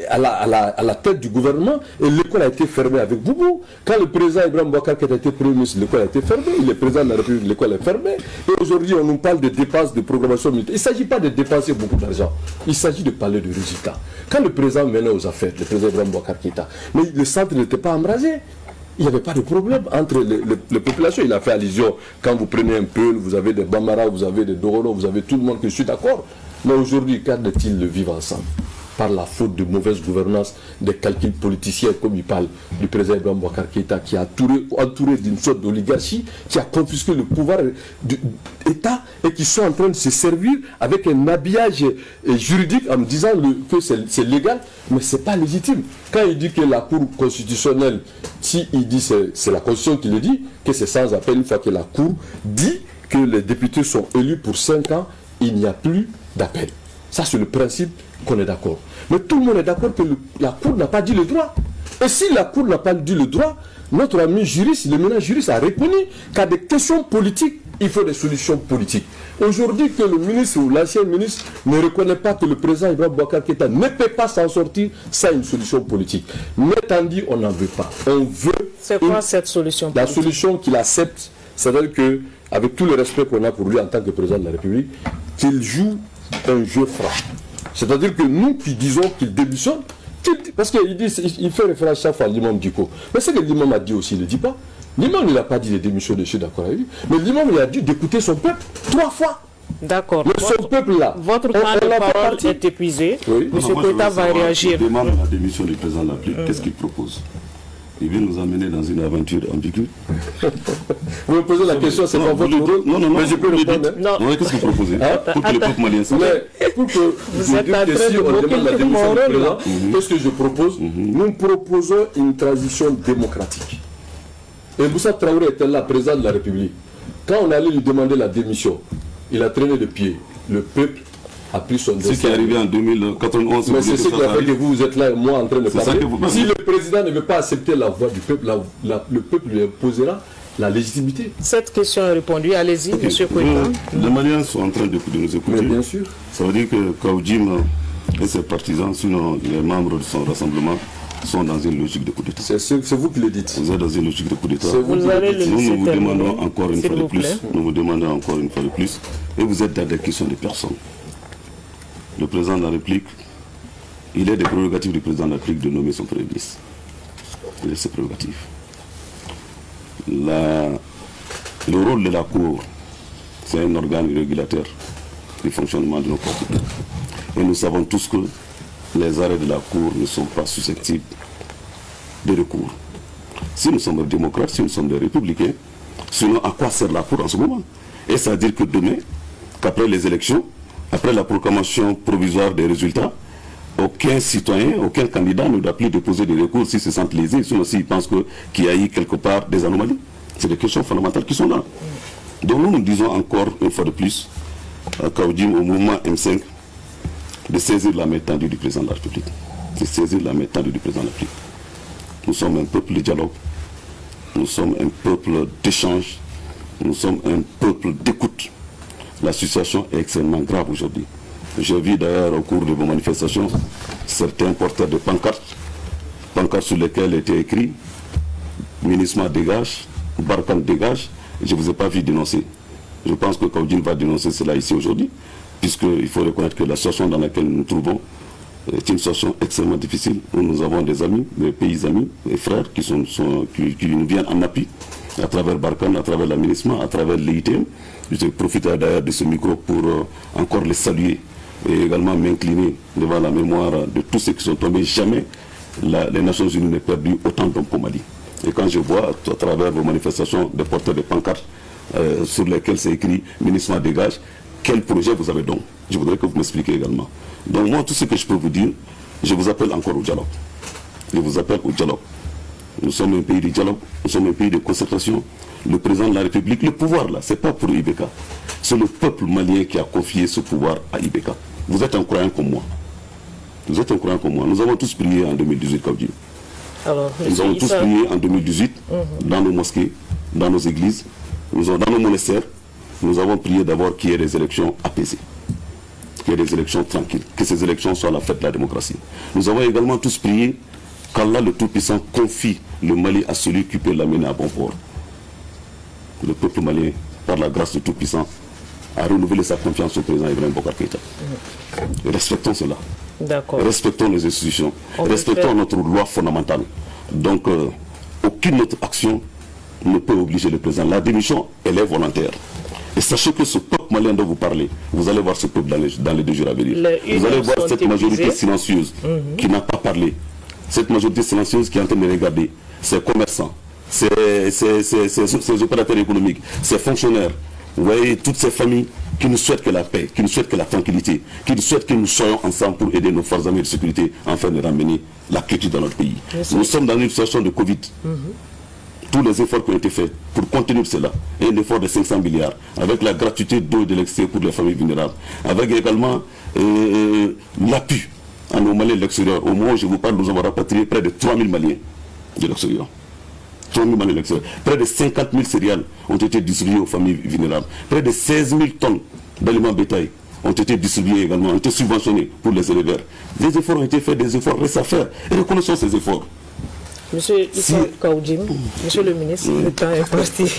à la tête du gouvernement et l'école a été fermée avec Boubou. Quand le président Ibrahim Boubacar Keïta était Premier ministre, l'école a été fermée. Il est président de la République, l'école est fermée. Et aujourd'hui, on nous parle de dépenses de programmation militaire. Il ne s'agit pas de dépenser beaucoup d'argent. Il s'agit de parler de résultats. Quand le président menait aux affaires, le président Ibrahim Boubacar Keïta, mais le centre n'était pas embrasé. Il n'y avait pas de problème entre les populations. Il a fait allusion, quand vous prenez un Peul, vous avez des Bambara, vous avez des Dorono, vous avez tout le monde que je suis d'accord. Mais aujourd'hui, qu'est-il de vivre ensemble? Par la faute de mauvaise gouvernance, des calculs politiciens, comme il parle du président Ibrahim Boubacar Keïta, qui a entouré d'une sorte d'oligarchie, qui a confisqué le pouvoir de l'État et qui sont en train de se servir avec un habillage juridique en disant que c'est légal, mais ce n'est pas légitime. Quand il dit que la Cour constitutionnelle, si il dit c'est la Constitution qui le dit, que c'est sans appel, une fois que la Cour dit que les députés sont élus pour 5 ans, il n'y a plus d'appel. Ça, c'est le principe qu'on est d'accord. Mais tout le monde est d'accord que la Cour n'a pas dit le droit. Et si la Cour n'a pas dit le droit, notre ami juriste, l'éminent juriste, a reconnu qu'à des questions politiques, il faut des solutions politiques. Aujourd'hui, que le ministre ou l'ancien ministre ne reconnaît pas que le président Ibrahim Boubacar Keïta ne peut pas s'en sortir sans une solution politique. N'étant dit, on n'en veut pas. On veut... C'est quoi cette solution politique? La solution qu'il accepte, c'est-à-dire qu'avec tout le respect qu'on a pour lui en tant que président de la République, qu'il joue un jeu franc. C'est-à-dire que nous qui disons qu'il démissionne, Parce qu'il fait référence chaque fois à l'imam Diko. Mais ce que l'imam a dit aussi, il ne le dit pas. L'imam ne l'a pas dit les démissions, je suis d'accord avec lui. Mais l'imam, il a dit d'écouter son peuple 3 fois. D'accord. Son peuple là. Votre temps de parole est épuisé. Oui. Monsieur Koïta va réagir. Il demande la démission du président de la République. Qu'est-ce qu'il propose? Il veut nous amener dans une aventure ambiguë. Vous me posez la question, c'est pas votre rôle. Non, mais je peux répondre. Non, qu'est-ce que vous proposez pour que le peuple malien sache? Pour que vous êtes en train de moquer la démission du président, qu'est-ce que je propose? Nous proposons une transition démocratique. Et Moussa Traoré était là, président de la République. Quand on allait lui demander la démission, il a traîné de pied. Le peuple a pris son destin. Ce qui est arrivé en 2091. Mais c'est ce qui a fait que vous êtes là et moi en train de parler. Si le président ne veut pas accepter la voix du peuple, le peuple lui imposera la légitimité. Cette question est répondue. Allez-y, monsieur Koïta. Les Maliens sont en train de nous écouter. Mais bien sûr. Ça veut dire que Kaoudim et ses partisans, sinon les membres de son rassemblement, sont dans une logique de coup d'État. C'est vous qui le dites. Vous êtes dans une logique de coup d'État. Vous allez le Nous laisser vous demandons encore une fois de plaît. plus. Nous vous demandons encore une fois de plus. Et vous êtes dans des questions de personnes. Le président de la République, il est des prérogatives du président de la République de nommer son premier ministre. Il est ses prérogatives. Le rôle de la Cour, c'est un organe régulateur du fonctionnement de nos partis. Et nous savons tous que les arrêts de la Cour ne sont pas susceptibles de recours. Si nous sommes des démocrates, si nous sommes des républicains, sinon à quoi sert la Cour en ce moment? Et ça veut dire que demain, qu'après les élections, après la proclamation provisoire des résultats, aucun citoyen, aucun candidat ne doit plus déposer des recours s'il se sent lésé, sinon s'il pense qu'il y a eu quelque part des anomalies. C'est des questions fondamentales qui sont là. Donc nous disons encore une fois de plus à Kaoudim, au mouvement M5, de saisir la main tendue du président de la République. De saisir la main tendue du président de la République. Nous sommes un peuple de dialogue, nous sommes un peuple d'échange, nous sommes un peuple d'écoute. La situation est extrêmement grave aujourd'hui. J'ai vu d'ailleurs au cours de vos manifestations certains porteurs de pancartes sur lesquelles était écrit MINUSMA dégage, Barkhane dégage. Je ne vous ai pas vu dénoncer. Je pense que Kaoudim va dénoncer cela ici aujourd'hui, puisqu'il faut reconnaître que la situation dans laquelle nous nous trouvons est une situation extrêmement difficile, où nous avons des amis, des pays amis, des frères qui nous viennent en appui, à travers Barkhane, à travers la MINUSMA, à travers l'ITM. Je profite d'ailleurs de ce micro pour encore les saluer et également m'incliner devant la mémoire de tous ceux qui sont tombés. Jamais les Nations Unies n'ont perdu autant d'hommes qu'au Mali. Et quand je vois à travers vos manifestations des porteurs de pancartes sur lesquels c'est écrit MINUSMA dégage, quel projet vous avez donc? Je voudrais que vous m'expliquiez également. Donc moi, tout ce que je peux vous dire, je vous appelle encore au dialogue. Je vous appelle au dialogue. Nous sommes un pays de dialogue, nous sommes un pays de concertation. Le président de la République, le pouvoir là, ce n'est pas pour IBK. C'est le peuple malien qui a confié ce pouvoir à IBK. Vous êtes un croyant comme moi. Vous êtes un croyant comme moi. Nous avons tous prié en 2018, Kaoudim. Nous avons tous prié en 2018 dans nos mosquées, dans nos églises, dans nos monastères. Nous avons prié d'abord qu'il y ait des élections apaisées, qu'il y ait des élections tranquilles, que ces élections soient la fête de la démocratie. Nous avons également tous prié qu'Allah le Tout-Puissant confie le Mali à celui qui peut l'amener à bon port. Le peuple malien, par la grâce du Tout-Puissant, a renouvelé sa confiance au président Ibrahim Boubacar Keïta. Respectons cela. Respectons les institutions. Respectons notre loi fondamentale. Donc, aucune autre action ne peut obliger le président. La démission, elle est volontaire. Et sachez que ce peuple malien dont vous parlez, vous allez voir ce peuple dans les 2 jours à venir. Vous allez voir cette majorité silencieuse qui n'a pas parlé. Cette majorité silencieuse qui est en train de regarder ses commerçants, ses opérateurs économiques, ses fonctionnaires, vous voyez, toutes ces familles qui nous souhaitent que la paix, qui nous souhaitent que la tranquillité, qui nous souhaitent que nous soyons ensemble pour aider nos forces armées de sécurité afin de ramener la quiétude dans notre pays. Nous sommes dans une situation de Covid. Tous les efforts qui ont été faits pour contenir cela, et un effort de 500 milliards, avec la gratuité d'eau et d'électricité pour les familles vulnérables, avec également l'appui à nos Maliens de l'extérieur. Au moment où je vous parle, nous avons rapatrié près de 3000 Maliens de l'extérieur. 3000 Maliens de l'extérieur. Près de 50 000 céréales ont été distribuées aux familles vulnérables. Près de 16 000 tonnes d'aliments bétail ont été distribués également, ont été subventionnés pour les éleveurs. Des efforts ont été faits, des efforts restent à faire. Et reconnaissons ces efforts. Monsieur Issa Kaoudim, monsieur le ministre, le temps est parti.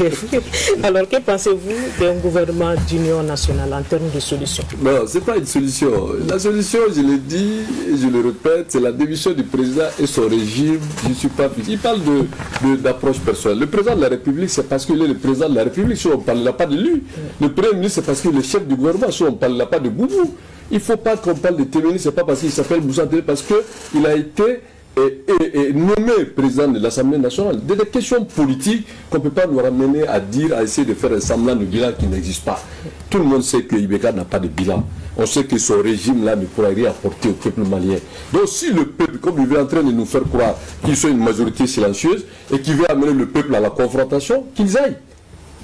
Alors, que pensez-vous d'un gouvernement d'union nationale en termes de solution? Non, ce n'est pas une solution. La solution, je l'ai dit et je le répète, c'est la démission du président et son régime. Je ne suis pas... Il parle d'approche personnelle. Le président de la République, c'est parce qu'il est le président de la République, si on ne parlera pas de lui. Le Premier ministre, c'est parce qu'il est le chef du gouvernement, si on ne parlera pas de Boubou. Il ne faut pas qu'on parle de Téméni, ce n'est pas parce qu'il s'appelle Moussa Téméni, parce qu'il a été nommé président de l'Assemblée nationale. Des questions politiques qu'on ne peut pas nous ramener à dire, à essayer de faire un semblant de bilan qui n'existe pas. Tout le monde sait que Ibeka n'a pas de bilan. On sait que son régime-là ne pourra rien apporter au peuple malien. Donc si le peuple, comme il est en train de nous faire croire qu'ils sont une majorité silencieuse et qui veut amener le peuple à la confrontation, qu'ils aillent.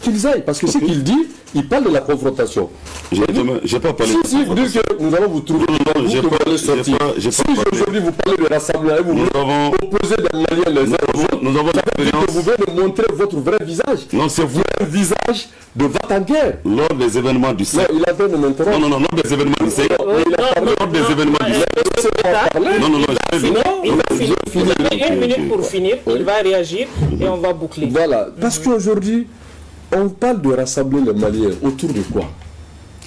Qu'ils aillent, parce que ce qu'il dit, il parle de la confrontation. J'ai pas parlé de vous dites que nous allons vous trouver, si aujourd'hui vous parlez de rassemblement et vous voulez opposer des Maliens les uns aux autres, nous avons l'expérience. Vous venez montrer votre vrai visage. Non, c'est vous. Un visage de va-t-en-guerre. Lors des événements du 5. Non, il a fait de m'interrompre. Non, lors des événements du 5. Lors des événements du 5. Il va finir. Vous avez 1 minute pour finir. Il va réagir et on va boucler. Voilà. Parce qu'aujourd'hui, on parle de rassembler les Maliens autour de quoi?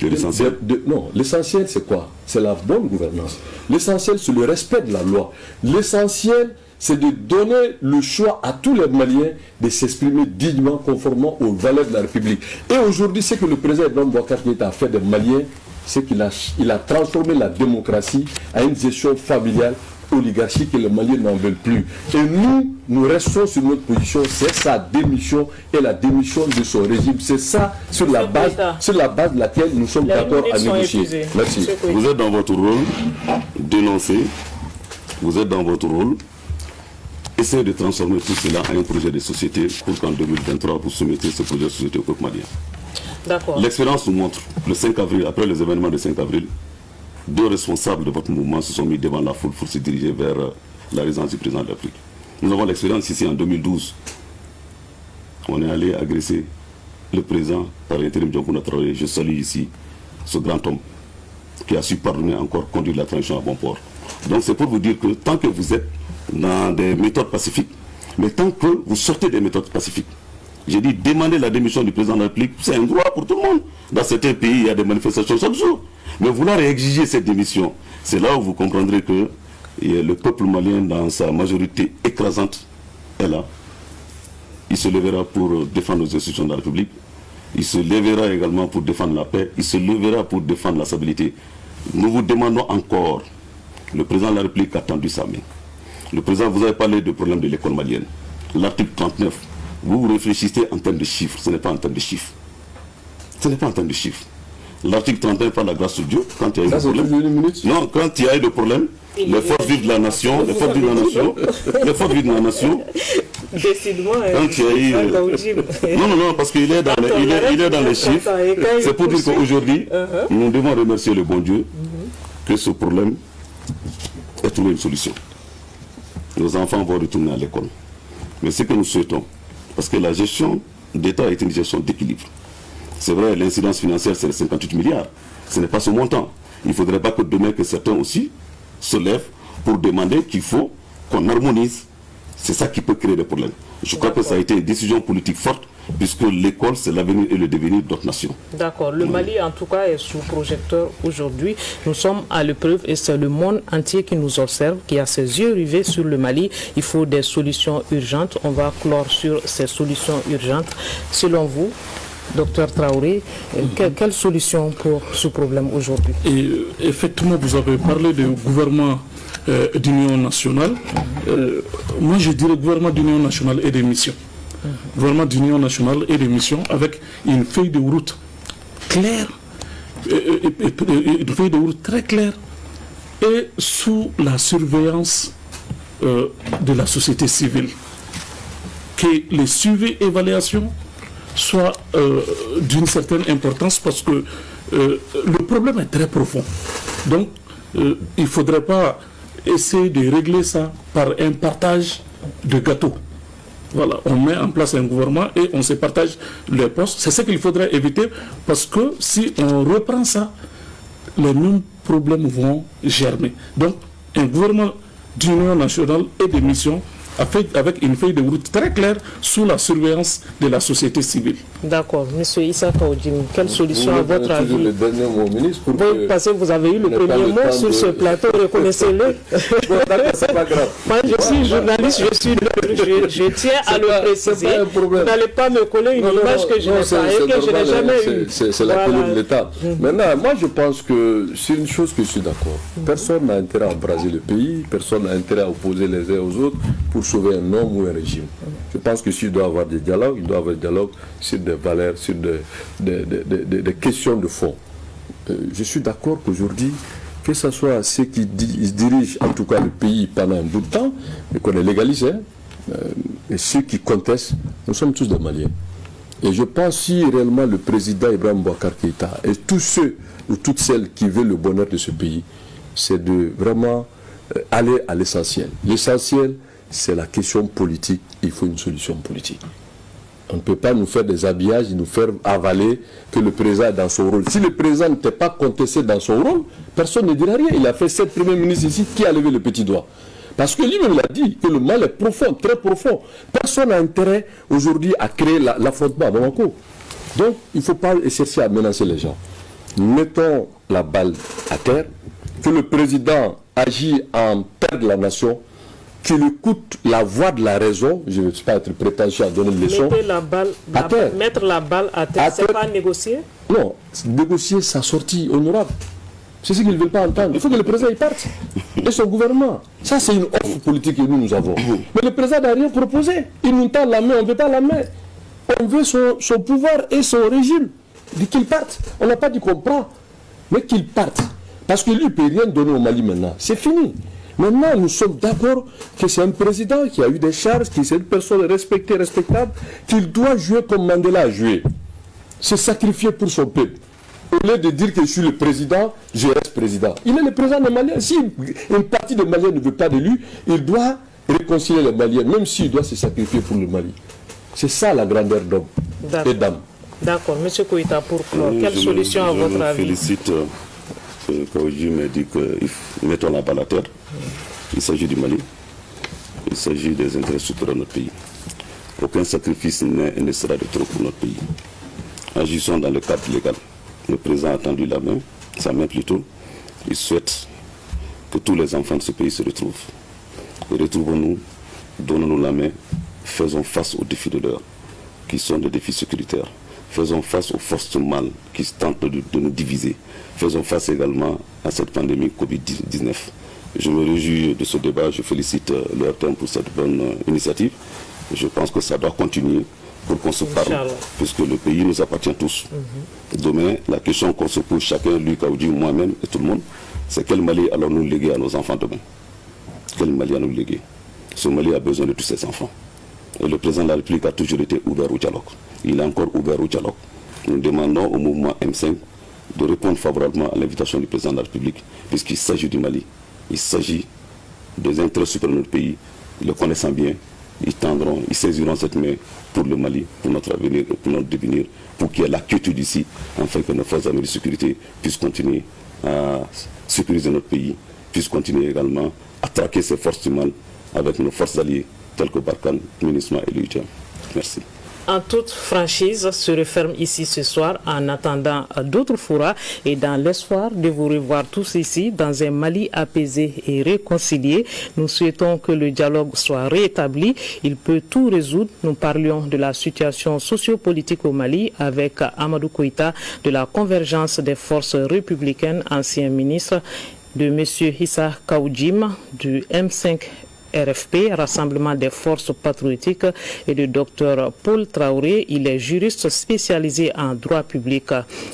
L'essentiel. Non, l'essentiel c'est quoi? C'est la bonne gouvernance. L'essentiel c'est le respect de la loi. L'essentiel c'est de donner le choix à tous les Maliens de s'exprimer dignement, conformément aux valeurs de la République. Et aujourd'hui, ce que le président Ibrahim Boubacar Keïta a fait des Maliens, c'est qu'il a transformé la démocratie à une gestion familiale, oligarchique, et les Maliens n'en veulent plus. Et nous restons sur notre position, c'est sa démission et la démission de son régime. C'est ça sur la base de laquelle nous sommes d'accord à négocier. Merci. Vous êtes dans votre rôle, dénoncer, vous êtes dans votre rôle, essayez de transformer tout cela en un projet de société pour qu'en 2023 vous soumettez ce projet de société au peuple malien. D'accord. L'expérience nous montre, le 5 avril, après les événements du 5 avril, 2 responsables de votre mouvement se sont mis devant la foule pour se diriger vers la résidence du président de la République. Nous avons l'expérience ici en 2012. On est allé agresser le président par l'intérim Dioncounda Traoré. Je salue ici ce grand homme qui a su pardonner encore, conduire la transition à bon port. Donc c'est pour vous dire que tant que vous êtes dans des méthodes pacifiques, mais tant que vous sortez des méthodes pacifiques, j'ai dit demander la démission du président de la République, c'est un droit pour tout le monde. Dans certains pays, il y a des manifestations chaque jour. Mais vouloir exiger cette démission, c'est là où vous comprendrez que le peuple malien, dans sa majorité écrasante, est là. Il se lèvera pour défendre nos institutions de la République. Il se lèvera également pour défendre la paix. Il se lèvera pour défendre la stabilité. Nous vous demandons encore, le président de la République a tendu sa main. Le président, vous avez parlé du problème de l'école malienne. L'article 39, vous réfléchissez en termes de chiffres, ce n'est pas en termes de chiffres. Ce n'est pas en termes de chiffres. L'article 39 par la grâce de Dieu, quand il y a eu des problèmes. Non, quand il y a eu des problèmes, les forces vives de la nation, les forces vives de la nation, décidément, quand il y a eu... Non, parce qu'il est dans les chiffres. C'est pour dire qu'aujourd'hui, nous devons remercier le bon Dieu que ce problème ait trouvé une solution. Nos enfants vont retourner à l'école. Mais ce que nous souhaitons, parce que la gestion d'État est une gestion d'équilibre. C'est vrai, l'incidence financière, c'est les 58 milliards. Ce n'est pas ce montant. Il ne faudrait pas que demain, que certains aussi se lèvent pour demander qu'il faut qu'on harmonise. C'est ça qui peut créer des problèmes. Je crois que ça a été une décision politique forte, puisque l'école, c'est l'avenir et le devenir d'autres nations. D'accord. Le Mali, en tout cas, est sous projecteur aujourd'hui. Nous sommes à l'épreuve et c'est le monde entier qui nous observe, qui a ses yeux rivés sur le Mali. Il faut des solutions urgentes. On va clore sur ces solutions urgentes. Selon vous, Docteur Traoré, quelle solution pour ce problème aujourd'hui? Effectivement, vous avez parlé du gouvernement d'union nationale. Moi, je dirais gouvernement d'union nationale et des missions. Gouvernement d'union nationale et des missions avec une feuille de route claire, une feuille de route très claire et sous la surveillance de la société civile. Que les suivis et évaluations soit d'une certaine importance parce que le problème est très profond. Donc, il ne faudrait pas essayer de régler ça par un partage de gâteaux. Voilà, on met en place un gouvernement et on se partage les postes. C'est ce qu'il faudrait éviter parce que si on reprend ça, les mêmes problèmes vont germer. Donc, un gouvernement d'union nationale et des missions avec une feuille de route très claire sous la surveillance de la société civile. D'accord. Monsieur Issa Kaoudim, quelle solution à votre avis? Le dernier mot, ministre, parce que vous avez eu le premier mot sur ce plateau, reconnaissez-le. Bon, c'est pas grave. Moi, je suis journaliste, je tiens à le préciser. Vous n'allez pas me coller une image que je n'ai pas et que je n'ai jamais eue. C'est la couleur de l'État. Maintenant, moi, je pense que c'est une chose que je suis d'accord. Personne n'a intérêt à embraser le pays, personne n'a intérêt à opposer les uns aux autres pour sauver un homme ou un régime. Je pense que s'il doit y avoir des dialogues, il doit y avoir des dialogues sur des valeurs, sur des questions de fond. Je suis d'accord qu'aujourd'hui, que ce soit ceux qui dirigent en tout cas le pays pendant un bout de temps, et qu'on est légalisé, et ceux qui contestent, nous sommes tous des Maliens. Et je pense si réellement le président Ibrahim Boubacar Keïta et tous ceux ou toutes celles qui veulent le bonheur de ce pays, c'est de vraiment aller à l'essentiel. L'essentiel, c'est la question politique. Il faut une solution politique. On ne peut pas nous faire des habillages et nous faire avaler que le président est dans son rôle. Si le président n'était pas contesté dans son rôle, personne ne dirait rien. Il a fait 7 premiers ministres ici qui a levé le petit doigt. Parce que lui-même l'a dit, que le mal est profond, très profond. Personne n'a intérêt aujourd'hui à créer l'affrontement à Bamako. Donc, il ne faut pas chercher à menacer les gens. Mettons la balle à terre, que le président agit en père de la nation, qu'il écoute la voix de la raison. Je ne veux pas être prétentieux à donner une leçon. Mettre la balle à terre, c'est pas négocier? Non, négocier sa sortie honorable. C'est ce qu'ils ne veulent pas entendre. Il faut que le président y parte. Et son gouvernement. Ça, c'est une offre politique que nous avons. Mais le président n'a rien proposé. Il nous tend la main, on ne veut pas la main. On veut son pouvoir et son régime. Il dit qu'il parte. On n'a pas dit qu'on prend, mais qu'il parte. Parce que lui ne peut rien donner au Mali maintenant. C'est fini. Maintenant, nous sommes d'accord que c'est un président qui a eu des charges, qui est une personne respectée, respectable, qu'il doit jouer comme Mandela a joué. Se sacrifier pour son peuple. Au lieu de dire que je suis le président, je reste président. Il est le président des Maliens. Si une partie des Maliens ne veut pas de lui, il doit réconcilier les Maliens, même s'il doit se sacrifier pour le Mali. C'est ça la grandeur d'homme et d'âme. D'accord. Monsieur Koïta, pour clore, quelle solution à votre avis? Je félicite Kaouji m'a dit que mettons la balle à terre. Il s'agit du Mali. Il s'agit des intérêts supérieurs de notre pays. Aucun sacrifice n'est et ne sera de trop pour notre pays. Agissons dans le cadre légal. Le président a tendu la main, sa main plutôt. Il souhaite que tous les enfants de ce pays se retrouvent. Et retrouvons-nous, donnons-nous la main, faisons face aux défis de l'heure, qui sont des défis sécuritaires. Faisons face aux forces du mal qui tentent de nous diviser. Faisons face également à cette pandémie Covid-19. Je me réjouis de ce débat, je félicite le RTM pour cette bonne initiative. Je pense que ça doit continuer pour qu'on se parle, puisque le pays nous appartient tous. Demain, la question qu'on se pose chacun, lui, Kaouji, moi-même et tout le monde, c'est quel Mali allons-nous léguer à nos enfants demain? Quel Mali allons-nous léguer? Ce Mali a besoin de tous ses enfants. Et le président de la République a toujours été ouvert au dialogue. Il est encore ouvert au dialogue. Nous demandons au mouvement M5 de répondre favorablement à l'invitation du président de la République, puisqu'il s'agit du Mali. Il s'agit des intérêts supérieurs de notre pays. Le connaissant bien, ils saisiront cette main pour le Mali, pour notre avenir et pour notre devenir, pour qu'il y ait la quiétude ici, afin que nos forces armées de sécurité puissent continuer à sécuriser notre pays, puissent continuer également à traquer ces forces du mal avec nos forces alliées, telles que Barkhane, MINUSMA et l'UITM. Merci. En toute franchise, se referme ici ce soir en attendant d'autres forats et dans l'espoir de vous revoir tous ici dans un Mali apaisé et réconcilié. Nous souhaitons que le dialogue soit rétabli. Il peut tout résoudre. Nous parlions de la situation sociopolitique au Mali avec Amadou Koïta de la convergence des forces républicaines, ancien ministre, de M. Issa Kaoudim du M5 RFP, Rassemblement des forces patriotiques, et de Dr Paul Traoré. Il est juriste spécialisé en droit public.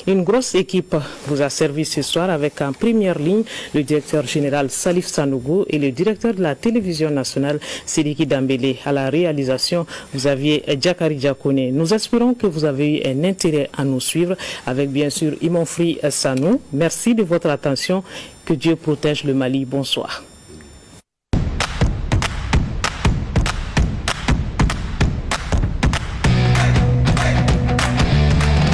Une grosse équipe vous a servi ce soir avec en première ligne le directeur général Salif Sanogo et le directeur de la télévision nationale Sidiki Dambélé. À la réalisation, vous aviez Djakari Diakone. Nous espérons que vous avez eu un intérêt à nous suivre avec bien sûr Imonfri Sanou. Merci de votre attention. Que Dieu protège le Mali. Bonsoir.